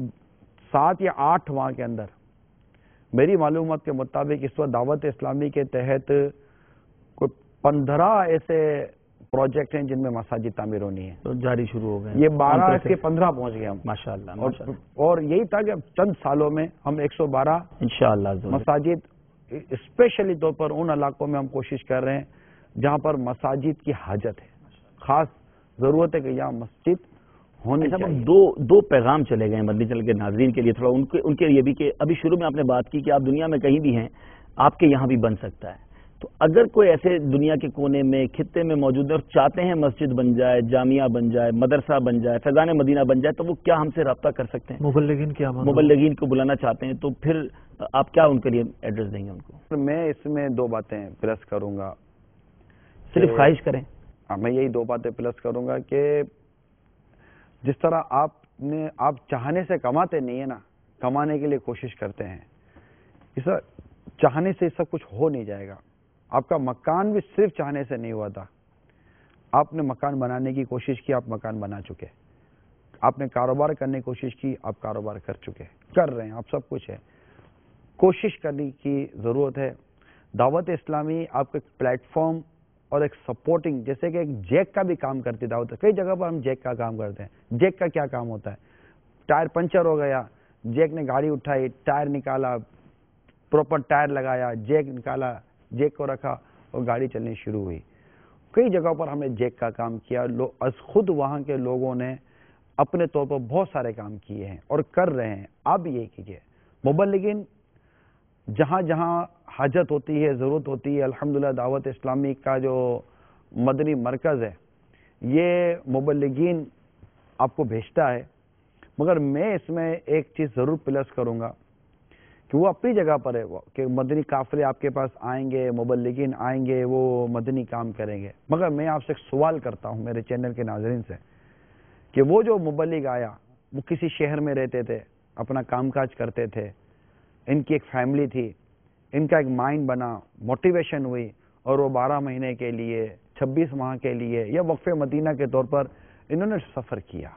7 یا 8 ماہ کے اندر, میری معلومات کے مطابق اس وقت دعوت اسلامی کے تحت کوئی 15 ایسے پروجیکٹ ہیں جن میں مساجد تعمیر ہونی ہے, تو جاری شروع ہو گئے. یہ 12 کے 15 پہنچ گئے ہم ماشاءاللہ. اور یہی تھا کہ چند سالوں میں ہم 112 انشاءاللہ مساجد, اسپیشلی طور پر ان علاقوں میں ہم کوشش کر رہے ہیں جہاں پر مساجد کی حاجت ہے, خاص ضرورت ہے کہ یہاں مسجد ہونی چاہیے. دو پیغام چلے گئے مدنی چینل کے ناظرین کے لیے, تھوڑا ان کے لیے بھی, کہ ابھی شروع میں آپ نے بات کی کہ آپ دنیا میں کہیں بھی ہیں, آپ کے یہاں بھی بن سکتا ہے. تو اگر کوئی ایسے دنیا کے کونے میں, خطے میں موجود ہے اور چاہتے ہیں مسجد بن جائے, جامعہ بن جائے, مدرسہ بن جائے, فیضان مدینہ بن جائے, تو وہ کیا ہم سے رابطہ کر سکتے ہیں؟ مبلغین کو بلانا چاہتے ہیں تو پھر آپ کیا ان کے لیے ایڈریس دیں گے ان کو؟ میں اس میں 2 باتیں پلس کروں گا. صرف خواہش کریں. میں یہی 2 باتیں پلس کروں گا کہ جس طرح آپ چاہنے سے کماتے نہیں ہیں نا, کمانے کے لیے کوشش کرتے ہیں, اس چاہنے سے سب کچھ ہو نہیں جائے گا. آپ کا مکان بھی صرف چاہنے سے نہیں ہوا تھا, آپ نے مکان بنانے کی کوشش کی, آپ مکان بنا چکے. آپ نے کاروبار کرنے کی کوشش کی, آپ کاروبار کر چکے, کر رہے ہیں, آپ سب کچھ ہے. کوشش کرنے کی ضرورت ہے. دعوت اسلامی آپ کو ایک پلیٹ فارم اور ایک سپورٹنگ, جیسے کہ ایک جیک کا بھی کام کرتی دعوت. کئی جگہ پر ہم جیک کا کام کرتے ہیں. جیک کا کیا کام ہوتا ہے؟ ٹائر پنچر ہو گیا, جیک نے گاڑی اٹھائی, ٹائر نکالا, پراپر ٹائر لگایا, جیک نکالا, جیک کو رکھا اور گاڑی چلنی شروع ہوئی. کئی جگہ پر ہم نے جیک کا کام کیا. از خود وہاں کے لوگوں نے اپنے طور پر بہت سارے کام کیے ہیں اور کر رہے ہیں. آپ بھی یہ کیجئے. مبلغین جہاں جہاں حاجت ہوتی ہے, ضرورت ہوتی ہے, الحمدللہ دعوت اسلامی کا جو مدنی مرکز ہے یہ مبلغین آپ کو بھیجتا ہے. مگر میں اس میں ایک چیز ضرور پلس کروں گا کہ وہ اپنی جگہ پر ہے, کہ مدنی قافلے آپ کے پاس آئیں گے, مبلغین آئیں گے, وہ مدنی کام کریں گے. مگر میں آپ سے ایک سوال کرتا ہوں میرے چینل کے ناظرین سے, کہ وہ جو مبلغ آیا وہ کسی شہر میں رہتے تھے, اپنا کام کاج کرتے تھے, ان کی ایک فیملی تھی, ان کا ایک مائنڈ بنا, موٹیویشن ہوئی, اور وہ 12 مہینے کے لیے, 26 ماہ کے لیے یا وقف مدینہ کے طور پر انہوں نے سفر کیا.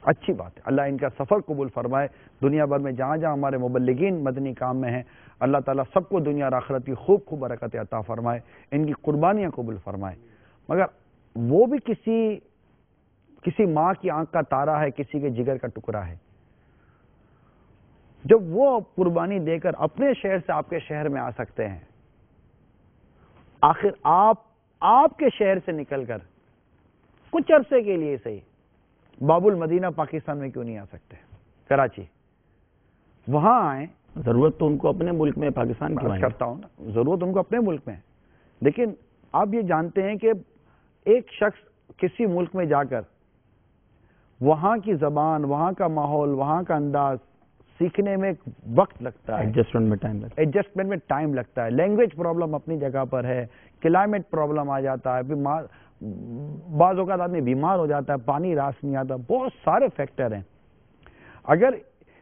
اچھی بات ہے, اللہ ان کا سفر قبول فرمائے. دنیا بھر میں جہاں جہاں ہمارے مبلغین مدنی کام میں ہیں, اللہ تعالیٰ سب کو دنیا اور آخرت کی خوب خوب برکت عطا فرمائے, ان کی قربانیاں قبول فرمائے. مگر وہ بھی کسی ماں کی آنکھ کا تارا ہے, کسی کے جگر کا ٹکڑا ہے. جب وہ قربانی دے کر اپنے شہر سے آپ کے شہر میں آ سکتے ہیں, آخر آپ کے شہر سے نکل کر کچھ عرصے کے لیے صحیح باب المدینہ پاکستان میں کیوں نہیں آ سکتے؟ کراچی وہاں آئیں. ضرورت تو ان کو اپنے ملک میں, پاکستان کی کرتا ہوں نا, ضرورت ان کو اپنے ملک میں ہے. لیکن آپ یہ جانتے ہیں کہ ایک شخص کسی ملک میں جا کر وہاں کی زبان, وہاں کا ماحول, وہاں کا انداز سیکھنے میں وقت لگتا ہے, ایڈجسٹمنٹ میں ٹائم لگتا ہے. لینگویج پرابلم اپنی جگہ پر ہے, کلائمیٹ پرابلم آ جاتا ہے, بعض اوقات آدمی بیمار ہو جاتا ہے, پانی راس نہیں آتا, بہت سارے فیکٹر ہیں. اگر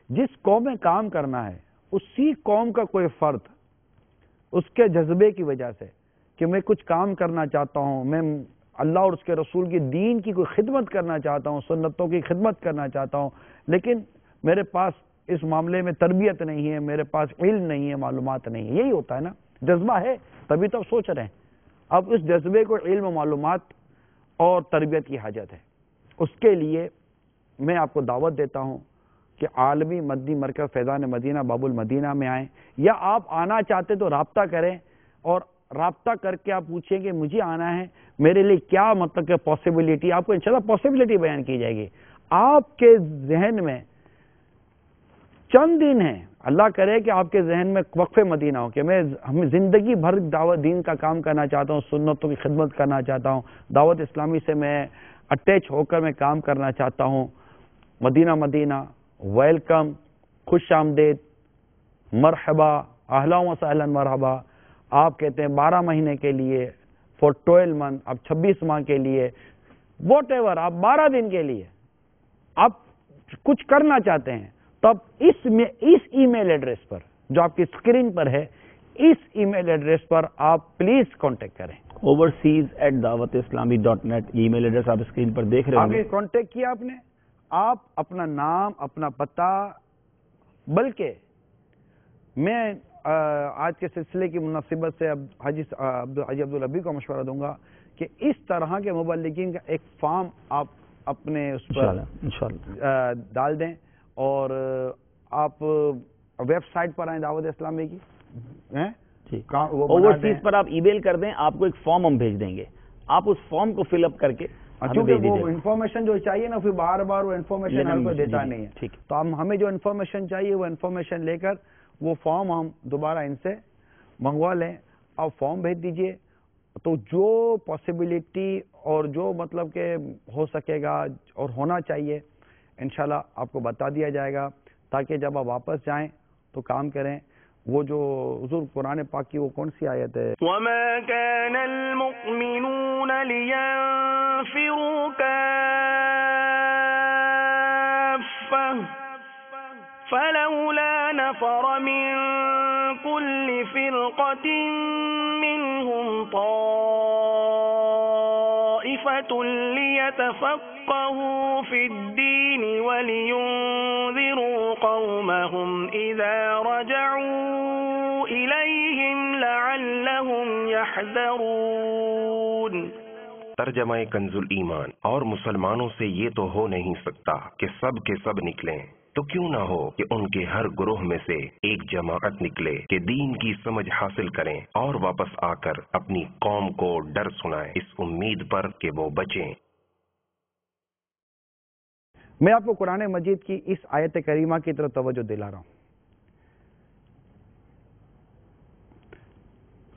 جس قوم میں کام کرنا ہے اسی قوم کا کوئی فرد اس کے جذبے کی وجہ سے کہ میں کچھ کام کرنا چاہتا ہوں, میں اللہ اور اس کے رسول کی دین کی کوئی خدمت کرنا چاہتا ہوں, سنتوں کی خدمت کرنا چاہتا ہوں, لیکن میرے پاس اس معاملے میں تربیت نہیں ہے, میرے پاس علم نہیں ہے, معلومات نہیں ہے. یہی ہوتا ہے نا, جذبہ ہے تبھی تو سوچ رہے ہیں. اب اس جذبے کو علم, معلومات اور تربیت کی حاجت ہے. اس کے لیے میں آپ کو دعوت دیتا ہوں کہ عالمی مدنی مرکز فیضان مدینہ باب المدینہ میں آئیں، یا آپ آنا چاہتے تو رابطہ کریں، اور رابطہ کر کے آپ پوچھیں کہ مجھے آنا ہے، میرے لیے کیا مطلب کہ پاسبلٹی، آپ کو انشاءاللہ پاسبلٹی بیان کی جائے گی. آپ کے ذہن میں چند دن ہیں، اللہ کرے کہ آپ کے ذہن میں وقف مدینہ ہو کہ ہم زندگی بھر دعوت دین کا کام کرنا چاہتا ہوں، سنتوں کی خدمت کرنا چاہتا ہوں، دعوت اسلامی سے میں اٹیچ ہو کر میں کام کرنا چاہتا ہوں. مدینہ ویلکم، خوش آمدید، مرحبا، اہلا و سہلا مرحبا. آپ کہتے ہیں 12 مہینے کے لیے، فور 12 منتھ، آپ 26 ماہ کے لیے، واٹ ایور، آپ 12 دن کے لیے آپ کچھ کرنا چاہتے ہیں، تو آپ اس ای میل ایڈریس پر جو آپ کی اسکرین پر ہے، اس ای میل ایڈریس پر آپ پلیز کانٹیکٹ کریں. overseas@dawatislami.net یہ ای میل ایڈریس آپ اسکرین پر دیکھ رہے آپ ہیں. نے کانٹیکٹ کیا، آپ نے اپنا نام، اپنا پتہ، بلکہ میں آج کے سلسلے کی مناسبت سے اب حاجی عبدالحبی کو مشورہ دوں گا کہ اس طرح کے مبلغین کا ایک فارم آپ اپنے اس پر ڈال دیں، اور آپ ویب سائٹ پر آئیں دعوت اسلامی کی، اوورسیز پر آپ ای میل کر دیں، آپ کو ایک فارم ہم بھیج دیں گے، آپ اس فارم کو فل اپ کر کے کیونکہ وہ انفارمیشن جو چاہیے نا، پھر بار بار وہ انفارمیشن ہر کوئی دیتا نہیں ہے. ٹھیک، تو ہمیں جو انفارمیشن چاہیے وہ انفارمیشن لے کر وہ فارم ہم دوبارہ ان سے منگوا لیں. آپ فارم بھیج دیجئے، تو جو پاسبلٹی اور جو مطلب کہ ہو سکے گا اور ہونا چاہیے انشاءاللہ آپ کو بتا دیا جائے گا، تاکہ جب آپ واپس جائیں تو کام کریں. وہ جو حضور قرآن پاک کی وہ کون سی آیت ہے؟ وَمَا كَانَ الْمُؤْمِنُونَ لِيَنْفِرُوا كَافَّةً فَلَوْلَا نَفَرَ مِنْ كُلِّ فِرْقَةٍ مِّنْهُمْ طَائِفَةٌ لِيَتَفَقَّهُوا فِي الدِّينِ وَلِيُنذِرُوا قَوْمَهُمْ إِذَا رَجَعُوا إِلَيْهِمْ لَعَلَّهُمْ يَحْذَرُونَ. ترجمہ کنز الایمان. اور مسلمانوں سے یہ تو ہو نہیں سکتا کہ سب کے سب نکلیں، تو کیوں نہ ہو کہ ان کے ہر گروہ میں سے ایک جماعت نکلے کہ دین کی سمجھ حاصل کریں اور واپس آ کر اپنی قوم کو ڈر سنائیں، اس امید پر کہ وہ بچیں. میں آپ کو قرآن مجید کی اس آیت کریمہ کی طرف توجہ دلا رہا ہوں.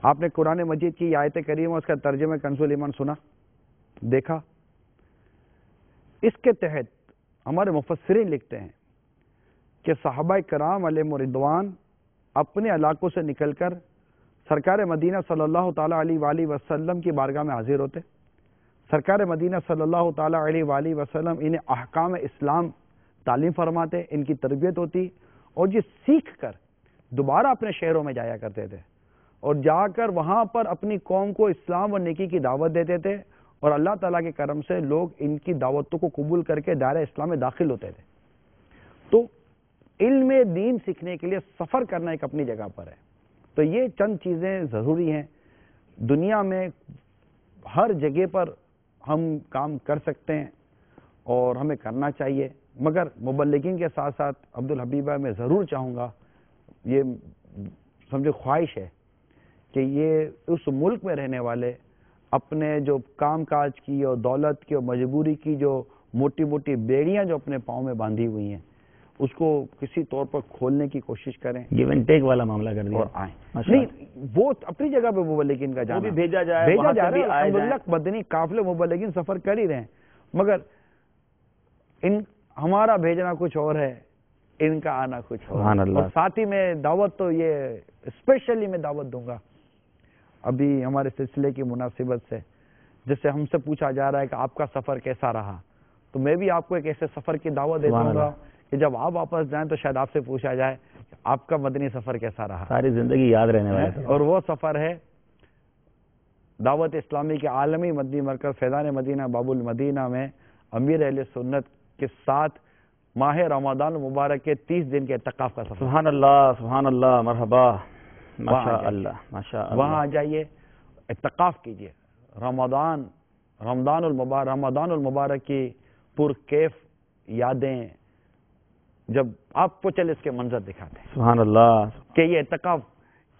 آپ نے قرآن مجید کی آیت کریمہ اس کا ترجمہ کنز الایمان سنا، دیکھا؟ اس کے تحت ہمارے مفسرین لکھتے ہیں کہ صحابہ کرام علیہم رضوان اپنے علاقوں سے نکل کر سرکار مدینہ صلی اللہ تعالی علیہ وآلہ وسلم کی بارگاہ میں حاضر ہوتے. سرکار مدینہ صلی اللہ تعالی علیہ وآلہ وسلم انہیں احکام اسلام تعلیم فرماتے، ان کی تربیت ہوتی، اور یہ سیکھ کر دوبارہ اپنے شہروں میں جایا کرتے تھے، اور جا کر وہاں پر اپنی قوم کو اسلام و نیکی کی دعوت دیتے تھے، اور اللہ تعالیٰ کے کرم سے لوگ ان کی دعوتوں کو قبول کر کے دائرہ اسلام میں داخل ہوتے تھے. تو علم دین سیکھنے کے لیے سفر کرنا ایک اپنی جگہ پر ہے. تو یہ چند چیزیں ضروری ہیں. دنیا میں ہر جگہ پر ہم کام کر سکتے ہیں اور ہمیں کرنا چاہیے، مگر مبلغین کے ساتھ ساتھ عبدالحبیبہ میں ضرور چاہوں گا، یہ سمجھے خواہش ہے کہ یہ اس ملک میں رہنے والے اپنے جو کام کاج کی اور دولت کی اور مجبوری کی جو موٹی موٹی بیڑیاں جو اپنے پاؤں میں باندھی ہوئی ہیں، اس کو کسی طور پر کھولنے کی کوشش کریں. گیو اینڈ ٹیک والا معاملہ کر دیا اور آئیں. نہیں، وہ اپنی جگہ پہ مبلغین کا جانا بھی بھیجا جائے، بھیجا جا رہا ہے. الحمدللہ مدنی قافلے مبلغین سفر کر ہی رہے ہیں، مگر ہمارا بھیجنا کچھ اور ہے، ان کا آنا کچھ اور. اور ساتھ ہی میں دعوت تو یہ اسپیشلی میں دعوت دوں گا ابھی ہمارے سلسلے کی مناسبت سے، جس سے ہم سے پوچھا جا رہا ہے کہ آپ کا سفر کیسا رہا، تو میں بھی آپ کو ایک ایسے سفر کی دعوت دیتا ہوں گا کہ جب آپ واپس جائیں تو شاید آپ سے پوچھا جائے کہ آپ کا مدنی سفر کیسا رہا، ساری زندگی یاد رہنے والا. اور وہ سفر ہے دعوت اسلامی کے عالمی مدنی مرکز فیضان مدینہ باب المدینہ میں امیر اہل سنت کے ساتھ ماہ رمضان المبارک کے 30 دن کے اعتکاف کا سفر. سبحان اللہ، سبحان اللہ، مرحبا، ماشاء اللہ، ماشاء اللہ. وہاں آ جائیے، اعتکاف کیجئے. رمضان المبارک کی پرکیف یادیں جب آپ کو چلے اس کے منظر دکھاتے ہیں سبحان اللہ. کہ یہ اعتکاف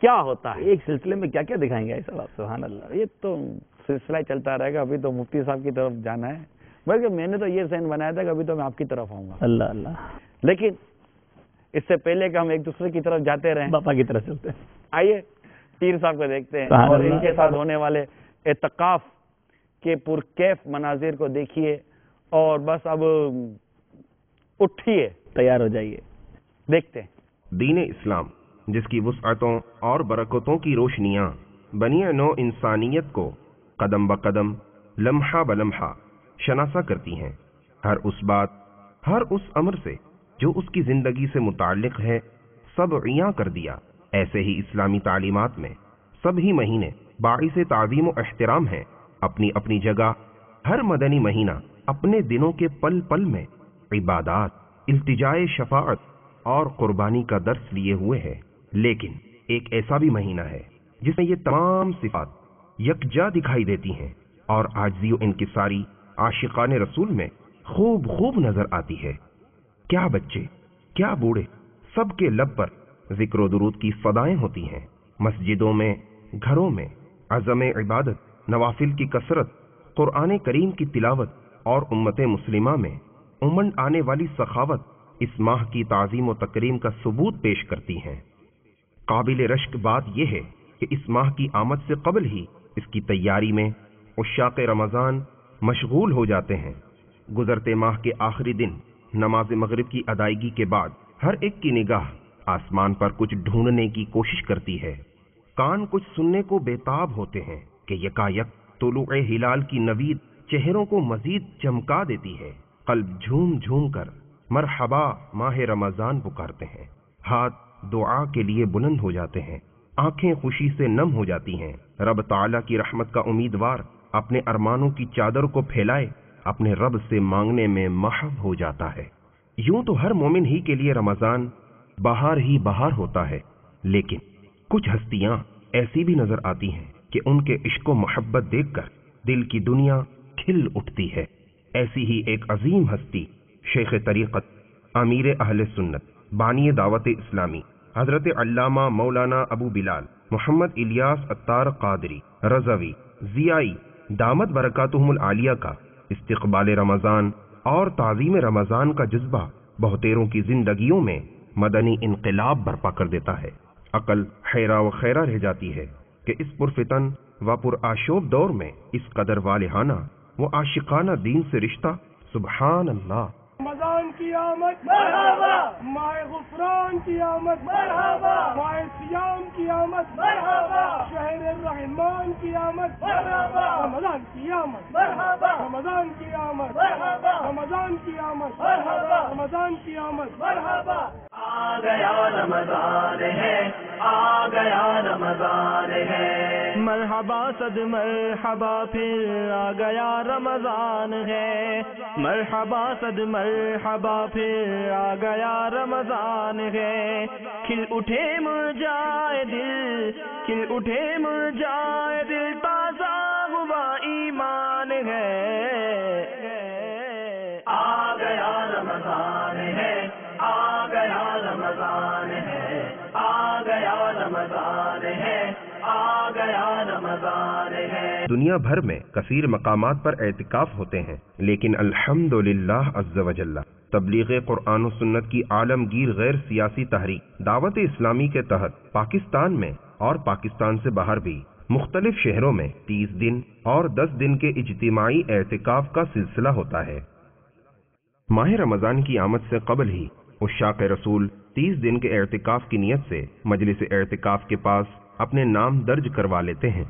کیا ہوتا ہے. ایک سلسلے میں کیا کیا دکھائیں گے ایسا بات. سبحان اللہ. یہ تو سلسلہ چلتا رہے گا. ابھی تو مفتی صاحب کی طرف جانا ہے, بلکہ میں نے تو یہ ذہن بنایا تھا کہ ابھی تو میں آپ کی طرف آؤں گا. اللہ اللہ. لیکن اس سے پہلے کہ ہم ایک دوسرے کی طرف جاتے رہیں, باپا کی طرف چلتے ہیں. آئیے پیر صاحب کو دیکھتے ہیں سبحان اور اللہ. ان کے ساتھ ہونے والے اعتکاف کے پرکیف مناظر کو دیکھیے, اور بس اب اٹھیے, تیار ہو جائیے. دیکھتے ہیں. دین اسلام جس کی وسعتوں اور برکتوں کی روشنیاں بنی نو انسانیت کو قدم بقدم لمحہ بلمحہ شناسا کرتی ہیں. ہر اس بات, ہر اس امر سے جو اس کی زندگی سے متعلق ہے سب عیاں کر دیا. ایسے ہی اسلامی تعلیمات میں سب ہی مہینے باعث تعظیم و احترام ہیں. اپنی اپنی جگہ ہر مدنی مہینہ اپنے دنوں کے پل پل میں عبادات, التجائے شفاعت اور قربانی کا درس لیے ہوئے ہے. لیکن ایک ایسا بھی مہینہ ہے جس میں یہ تمام صفات یکجا دکھائی دیتی ہیں اور عاجزی و انکساری عاشقان رسول میں خوب خوب نظر آتی ہے. کیا بچے, کیا بوڑھے, سب کے لب پر ذکر و درود کی صدائیں ہوتی ہیں. مسجدوں میں, گھروں میں عزم عبادت, نوافل کی کثرت, قرآن کریم کی تلاوت اور امت مسلمہ میں امنڈ آنے والی سخاوت اس ماہ کی تعظیم و تکریم کا ثبوت پیش کرتی ہیں. قابل رشک بات یہ ہے کہ اس ماہ کی آمد سے قبل ہی اس کی تیاری میں عشاق رمضان مشغول ہو جاتے ہیں. گزرتے ماہ کے آخری دن نماز مغرب کی ادائیگی کے بعد ہر ایک کی نگاہ آسمان پر کچھ ڈھونڈنے کی کوشش کرتی ہے. کان کچھ سننے کو بےتاب ہوتے ہیں کہ یکایک طلوع ہلال کی نوید چہروں کو مزید چمکا دیتی ہے. قلب جھوم جھوم کر مرحبا ماہ رمضان پکارتے ہیں. ہاتھ دعا کے لیے بلند ہو جاتے ہیں. آنکھیں خوشی سے نم ہو جاتی ہیں. رب تعالیٰ کی رحمت کا امیدوار اپنے ارمانوں کی چادر کو پھیلائے اپنے رب سے مانگنے میں محو ہو جاتا ہے. یوں تو ہر مومن ہی کے لیے رمضان بہار ہی بہار ہوتا ہے, لیکن کچھ ہستیاں ایسی بھی نظر آتی ہیں کہ ان کے عشق و محبت دیکھ کر دل کی دنیا کھل اٹھتی ہے. ایسی ہی ایک عظیم ہستی شیخ طریقت, امیر اہل سنت, بانی دعوت اسلامی حضرت علامہ مولانا ابو بلال محمد الیاس عطار قادری رضوی ضیائی دامت برکاتہم العالیہ کا استقبال رمضان اور تعظیم رمضان کا جذبہ بہتیروں کی زندگیوں میں مدنی انقلاب برپا کر دیتا ہے. عقل حیرہ و خیرہ رہ جاتی ہے کہ اس پرفتن و پرآشوب دور میں اس قدر والہانہ و عاشقانہ دین سے رشتہ. سبحان اللہ. رمضان کی آمد مرحبا, ماہ غفران کی آمد مرحبا, ماہ صیام کی آمد مرحبا, شہر الرحمان کی آمد مرحبا, رمضان کی آمد مرحبا, رمضان کی آمد مرحبا, رمضان کی آمد مرحبا, رمضان کی آمد مرحبا. آ گیا رمضان ہے, آ گیا رمضان ہے, مرحبا صد مرحبا پھر آ گیا رمضان ہے, مرحبا صد مرحبا پھر آ گیا رمضان ہے. کھل اٹھے مرجائے دل, کھل اٹھے مرجائے دل, تازہ ہوا ایمان ہے. آ گیا رمضان ہے, آ گیا رمضان ہے, آ گیا رمضان ہے, آ گیا رمضان ہے. دنیا بھر میں کثیر مقامات پر اعتکاف ہوتے ہیں, لیکن الحمدللہ عز و جل تبلیغ قرآن و سنت کی عالمگیر غیر سیاسی تحریک دعوت اسلامی کے تحت پاکستان میں اور پاکستان سے باہر بھی مختلف شہروں میں 30 دن اور 10 دن کے اجتماعی اعتکاف کا سلسلہ ہوتا ہے. ماہ رمضان کی آمد سے قبل ہی عشاق رسول 30 دن کے اعتکاف کی نیت سے مجلس اعتکاف کے پاس اپنے نام درج کروا لیتے ہیں.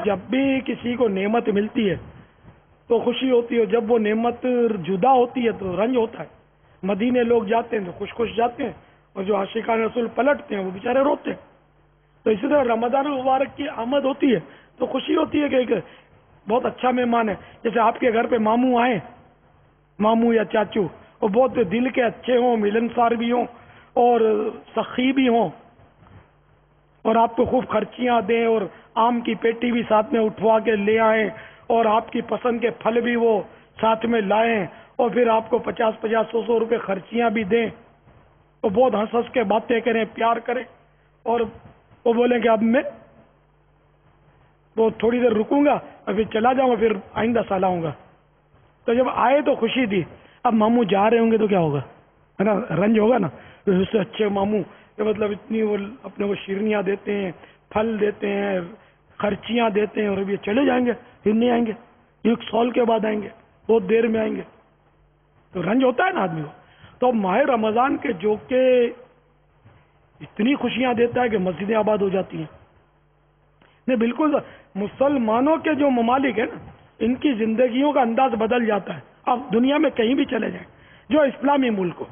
جب بھی کسی کو نعمت ملتی ہے تو خوشی ہوتی ہے, جب وہ نعمت جدا ہوتی ہے تو رنج ہوتا ہے. مدینے لوگ جاتے ہیں تو خوش خوش جاتے ہیں, اور جو عاشقان رسول پلٹتے ہیں وہ بیچارے روتے ہیں. تو اسی طرح رمضان المبارک کی آمد ہوتی ہے تو خوشی ہوتی ہے کہ بہت اچھا مہمان ہے. جیسے آپ کے گھر پہ ماموں آئے, ماموں یا چاچو, وہ بہت دل کے اچھے ہوں, ملنسار بھی ہوں اور سخی بھی ہوں, اور آپ کو خوب خرچیاں دیں اور آم کی پیٹی بھی ساتھ میں اٹھوا کے لے آئیں اور آپ کی پسند کے پھل بھی وہ ساتھ میں لائیں اور پھر آپ کو 50-50 100 روپے خرچیاں بھی دیں, اور بہت ہنس ہنس کے باتیں کریں, پیار کریں, اور وہ بولیں کہ اب میں وہ تھوڑی دیر رکوں گا اور پھر چلا جاؤں گا, پھر آئندہ سال آؤں گا. تو جب آئے تو خوشی تھی, اب ماموں جا رہے ہوں گے تو کیا ہوگا, ہے نا, رنج ہوگا نا. اس سے اچھے ماموں مطلب اتنی وہ اپنے کو شیرنیاں دیتے ہیں, پھل دیتے ہیں, خرچیاں دیتے ہیں, اور اب یہ چلے جائیں گے, پھر نہیں آئیں گے, 1 سال کے بعد آئیں گے, بہت دیر میں آئیں گے, تو رنج ہوتا ہے نا آدمی کو. تو ماہ رمضان کے جو کہ اتنی خوشیاں دیتا ہے کہ مسجدیں آباد ہو جاتی ہیں. نہیں بالکل, مسلمانوں کے جو ممالک ہیں نا, ان کی زندگیوں کا انداز بدل جاتا ہے. اب دنیا میں کہیں بھی چلے جائیں, جو اسلامی ملک ہو,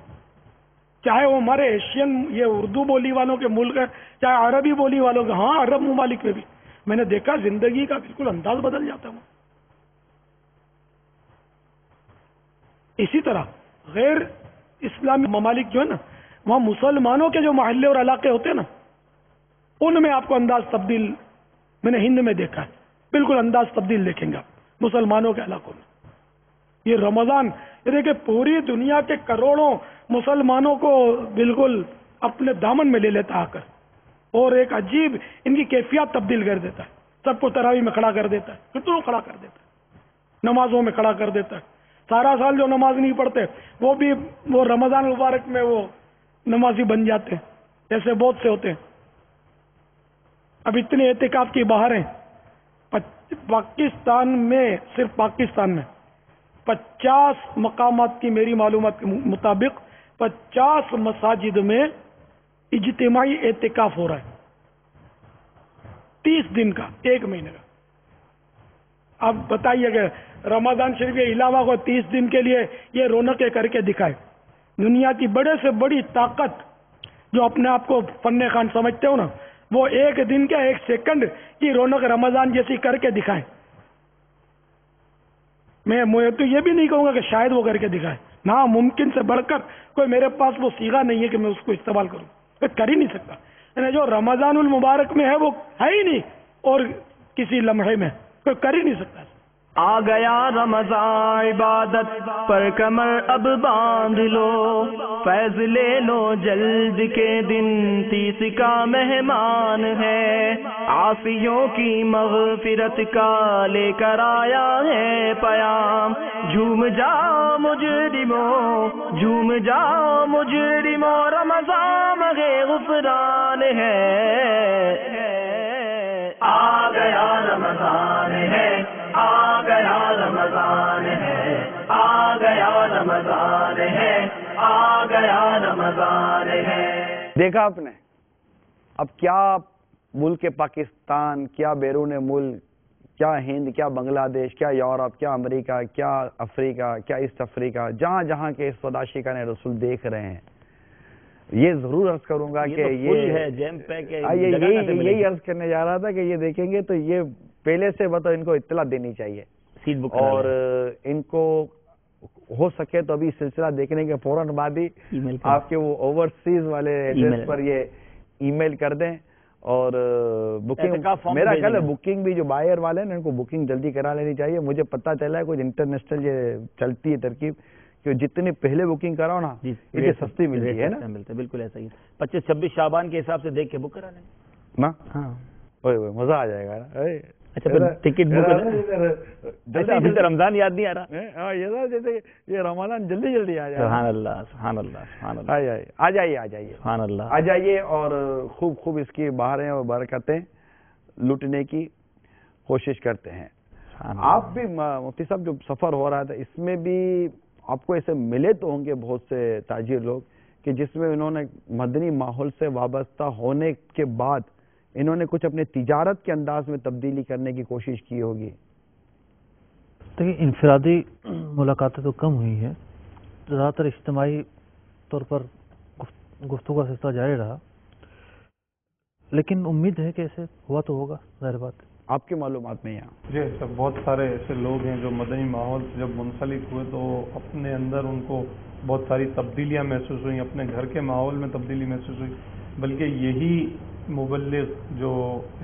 چاہے وہ ہمارے ایشین یہ اردو بولی والوں کے ملک ہیں, چاہے عربی بولی والوں کے, ہاں عرب ممالک میں بھی میں نے دیکھا زندگی کا بالکل انداز بدل جاتا ہے. اسی طرح غیر اسلامی ممالک جو ہے نا, وہاں مسلمانوں کے جو محلے اور علاقے ہوتے ہیں نا, ان میں آپ کو انداز تبدیل, میں نے ہند میں دیکھا ہے, بالکل انداز تبدیل دیکھیں گے آپ مسلمانوں کے علاقوں میں. یہ رمضان یہ دیکھیں پوری دنیا کے کروڑوں مسلمانوں کو بالکل اپنے دامن میں لے لیتا آ کر, اور ایک عجیب ان کی کیفیت تبدیل کر دیتا ہے. سب کو تراویح میں کھڑا کر دیتا ہے, کتنوں کھڑا کر دیتا ہے, نمازوں میں کھڑا کر دیتا ہے. سارا سال جو نماز نہیں پڑھتے وہ بھی وہ رمضان مبارک میں وہ نمازی بن جاتے ہیں. ایسے بہت سے ہوتے ہیں. اب اتنے اعتکاف کی بہاریں پاکستان میں, صرف پاکستان میں 50 مقامات کی میری معلومات کے مطابق 50 مساجد میں اجتماعی اعتکاف ہو رہا ہے, 30 دن کا, 1 مہینے کا. اب بتائیے کہ رمضان شریف کے علاوہ کو 30 دن کے لیے یہ رونقیں کر کے دکھائے. دنیا کی بڑے سے بڑی طاقت جو اپنے آپ کو فن خان سمجھتے ہو نا, وہ 1 دن کا 1 سیکنڈ کی رونق رمضان جیسی کر کے دکھائے. میں تو یہ بھی نہیں کہوں گا کہ شاید وہ کر کے دکھائے, نہ ممکن سے بڑھ کر کوئی میرے پاس وہ صیغہ نہیں ہے کہ میں اس کو استعمال کروں, میں کر ہی نہیں سکتا. یعنی جو رمضان المبارک میں ہے وہ ہے ہی نہیں, اور کسی لمحے میں کوئی کر ہی نہیں سکتا. آ گیا رمضان عبادت پر کمر اب باندھ لو, فیض لے لو جلد کے دن 30 کا مہمان ہے, عاصیوں کی مغفرت کا لے کر آیا ہے پیام. جھوم جاؤ مجرموں, جھوم جاؤ مجرموں, رمضان مغے غفران ہے. آ گیا رمضان ہے, آ گیا رمضان ہے, آ گیا رمضان ہے, آ گیا رمضان ہے. دیکھا آپ نے, اب کیا ملک پاکستان, کیا بیرون ملک, کیا ہند, کیا بنگلہ دیش, کیا یورپ, کیا امریکہ, کیا افریقہ, کیا ایسٹ افریقہ, جہاں جہاں کے سوداشکان رسول دیکھ رہے ہیں. یہ ضرور عرض کروں گا کہ یہی عرض کرنے جا رہا تھا کہ یہ دیکھیں گے تو یہ پہلے سے ان کو اطلاع دینی چاہیے, اور ان کو ہو سکے تو ابھی سلسلہ دیکھنے کے فوراً بعد ہی آپ کے وہ اوورسیز والے ایڈریس پر یہ ای میل کر دیں, اور بکنگ, میرا خیال ہے بکنگ بھی جو بائر والے ہیں ان کو بکنگ جلدی کرا لینی چاہیے. مجھے پتہ چلا ہے کچھ انٹرنیشنل یہ چلتی ہے ترکیب کہ جتنی پہلے بکنگ کراؤ نا اتنی سستی ملتی ہے نا. بالکل ایسا ہی, 25-26 شعبان کے حساب سے دیکھ کے بک کرا لیں نا. ہاں مزہ آ جائے گا نا. اچھا پھر ٹکٹ بک, ابھی تو رمضان یاد نہیں آ رہا. جیسے یہ رمضان جلدی جلدی آ جائے. سبحان اللہ, سبحان اللہ, سبحان اللہ. آ جائیے, آ جائیے, سبحان اللہ, آ جائیے, اور خوب خوب اس کی بہاریں اور برکتیں لوٹنے کی کوشش کرتے ہیں. آپ بھی مفتی صاحب جو سفر ہو رہا تھا اس میں بھی آپ کو ایسے ملے تو ہوں گے بہت سے تاجر لوگ کہ جس میں انہوں نے مدنی ماحول سے وابستہ ہونے کے بعد انہوں نے کچھ اپنے تجارت کے انداز میں تبدیلی کرنے کی کوشش کی ہوگی. دیکھیے انفرادی ملاقاتیں تو کم ہوئی ہیں, زیادہ تر اجتماعی طور پر گفتگو کا سلسلہ جاری رہا, لیکن امید ہے کہ ایسے ہوا تو ہوگا, ظاہر بات. آپ کے معلومات میں یہاں؟ جی سر، بہت سارے ایسے لوگ ہیں جو مدنی ماحول سے جب منسلک ہوئے تو اپنے اندر ان کو بہت ساری تبدیلیاں محسوس ہوئیں، اپنے گھر کے ماحول میں تبدیلی محسوس ہوئی، بلکہ یہی مبلغ جو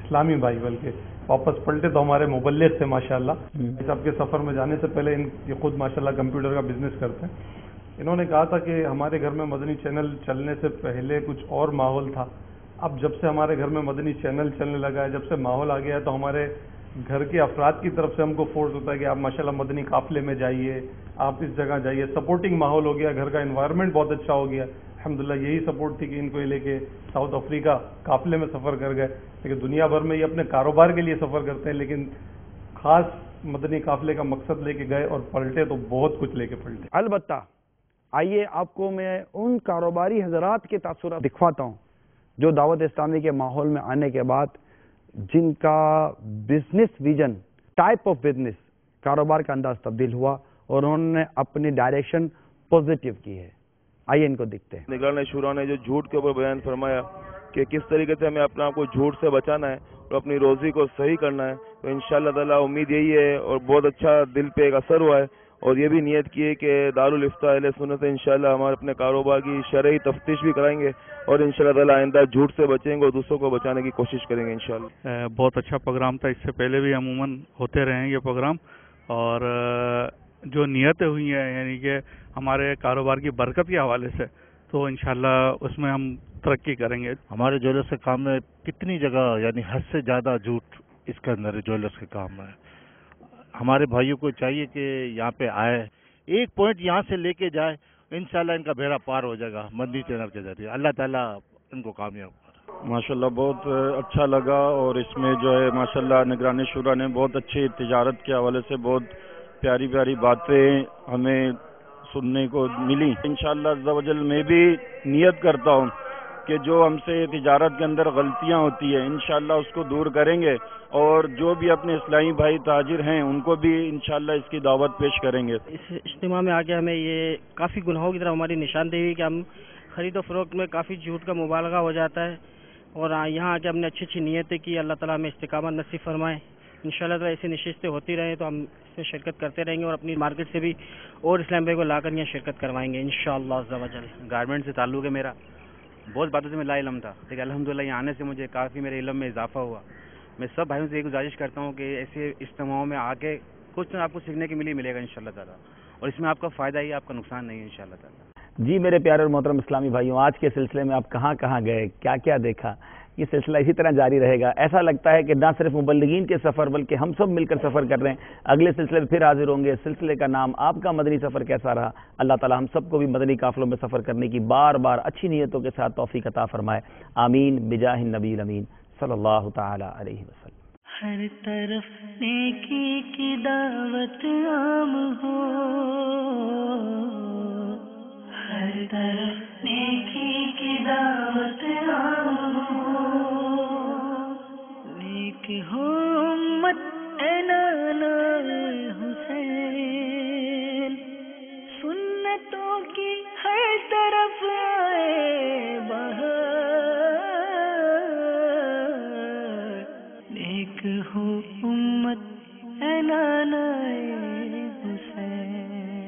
اسلامی بھائی بلکہ واپس پلٹے تو ہمارے مبلغ تھے ماشاءاللہ. سب کے سفر میں جانے سے پہلے یہ خود ماشاءاللہ کمپیوٹر کا بزنس کرتے ہیں. انہوں نے کہا تھا کہ ہمارے گھر میں مدنی چینل چلنے سے پہلے کچھ اور ماحول تھا، اب جب سے ہمارے گھر میں مدنی چینل چلنے لگا ہے، جب سے ماحول آ گیا ہے تو ہمارے گھر کے افراد کی طرف سے ہم کو فورس ہوتا ہے کہ آپ ماشاءاللہ مدنی قافلے میں جائیے، آپ اس جگہ جائیے. سپورٹنگ ماحول ہو گیا، گھر کا انوائرمنٹ بہت اچھا ہو گیا. الحمدللہ یہی سپورٹ تھی کہ ان کو یہ لے کے ساؤتھ افریقہ قافلے میں سفر کر گئے. لیکن دنیا بھر میں یہ اپنے کاروبار کے لیے سفر کرتے ہیں، لیکن خاص مدنی قافلے کا مقصد لے کے گئے اور پلٹے تو بہت کچھ لے کے پلٹے. البتہ آئیے آپ کو میں ان کاروباری حضرات کے تاثرات دکھواتا ہوں جو دعوت اسلامی کے ماحول میں آنے کے بعد جن کا business vision, type of business, کاروبار کا انداز تبدیل ہوا اور انہوں نے اپنی ڈائریکشن پوزیٹیو کی ہے. آئیے ان کو دیکھتے ہیں. نگران شورا نے جو جھوٹ کے اوپر بیان فرمایا کہ کس طریقے سے ہمیں اپنے آپ کو جھوٹ سے بچانا ہے اور اپنی روزی کو صحیح کرنا ہے، تو انشاءاللہ تعالیٰ امید یہی ہے اور بہت اچھا دل پہ ایک اثر ہوا ہے اور یہ بھی نیت کی ہے کہ دارالفتہ اہل سنت انشاءاللہ ہمارے اپنے کاروبار کی شرعی تفتیش بھی کرائیں گے اور انشاءاللہ تعالیٰ آئندہ جھوٹ سے بچیں گے اور دوسروں کو بچانے کی کوشش کریں گے انشاءاللہ. بہت اچھا پروگرام تھا، اس سے پہلے بھی عموماً ہوتے رہے ہیں یہ پروگرام، اور جو نیتیں ہوئی ہیں یعنی کہ ہمارے کاروبار کی برکت کے حوالے سے، تو انشاءاللہ اس میں ہم ترقی کریں گے. ہمارے جویلرس کے کام میں کتنی جگہ یعنی حد سے زیادہ جھوٹ اس کے اندر جویلرس کے کام میں. ہمارے بھائیوں کو چاہیے کہ یہاں پہ آئے، ایک پوائنٹ یہاں سے لے کے جائے، انشاءاللہ ان کا بیڑا پار ہو جائے گا مدنی چینل کے ذریعے. اللہ تعالیٰ ان کو کامیاب کرے. ماشاءاللہ بہت اچھا لگا، اور اس میں جو ہے ماشاءاللہ نگران شورا نے بہت اچھی تجارت کے حوالے سے بہت پیاری پیاری باتیں ہمیں سننے کو ملی. انشاءاللہ عز و جل میں بھی نیت کرتا ہوں کہ جو ہم سے تجارت کے اندر غلطیاں ہوتی ہیں انشاءاللہ اس کو دور کریں گے، اور جو بھی اپنے اسلامی بھائی تاجر ہیں ان کو بھی انشاءاللہ اس کی دعوت پیش کریں گے. اس اجتماع میں آگے ہمیں یہ کافی گناہوں کی طرف ہماری نشاندہی کہ ہم خرید و فروخت میں کافی جھوٹ کا مبالغہ ہو جاتا ہے، اور یہاں آگے ہم نے اچھی اچھی نیتیں کی. اللہ تعالیٰ ہمیں استقامت نصیب فرمائے. انشاءاللہ تعالیٰ ایسی نشستیں ہوتی رہیں تو ہم اس میں شرکت کرتے رہیں گے اور اپنی مارکیٹ سے بھی اور اسلام بھائی کو لا کر یہاں شرکت کروائیں گے انشاءاللہ عز و جل. گارمنٹ سے تعلق ہے میرا، بہت باتوں سے میں لا علم تھا، لیکن الحمدللہ یہاں آنے سے مجھے کافی میرے علم میں اضافہ ہوا. میں سب بھائیوں سے یہ گزارش کرتا ہوں کہ ایسے اجتماعوں میں آ کے کچھ نہ آپ کو سیکھنے کے ملے گا انشاءاللہ تعالیٰ، اور اس میں آپ کا فائدہ ہی، آپ کا نقصان نہیں ہے انشاءاللہ تعالیٰ. جی میرے پیارے اور محترم اسلامی بھائیوں، آج کے سلسلے میں آپ کہاں کہاں گئے، کیا کیا دیکھا، یہ سلسلہ اسی طرح جاری رہے گا. ایسا لگتا ہے کہ نہ صرف مبلغین کے سفر بلکہ ہم سب مل کر سفر کر رہے ہیں. اگلے سلسلے میں پھر حاضر ہوں گے. سلسلے کا نام آپ کا مدنی سفر کیسا رہا. اللہ تعالی ہم سب کو بھی مدنی قافلوں میں سفر کرنے کی بار بار اچھی نیتوں کے ساتھ توفیق عطا فرمائے. آمین بجاہ النبی الامین صلی اللہ تعالی علیہ وسلم. ہر طرف نیکی کی دعوت عام ہو، ہر طرف نیکی کی دعوت عام ہو، نیک ہو امت اے نانا حسین، سنتوں کی ہر طرف آئے بہار، نیک ہو امت اے نانا حسین.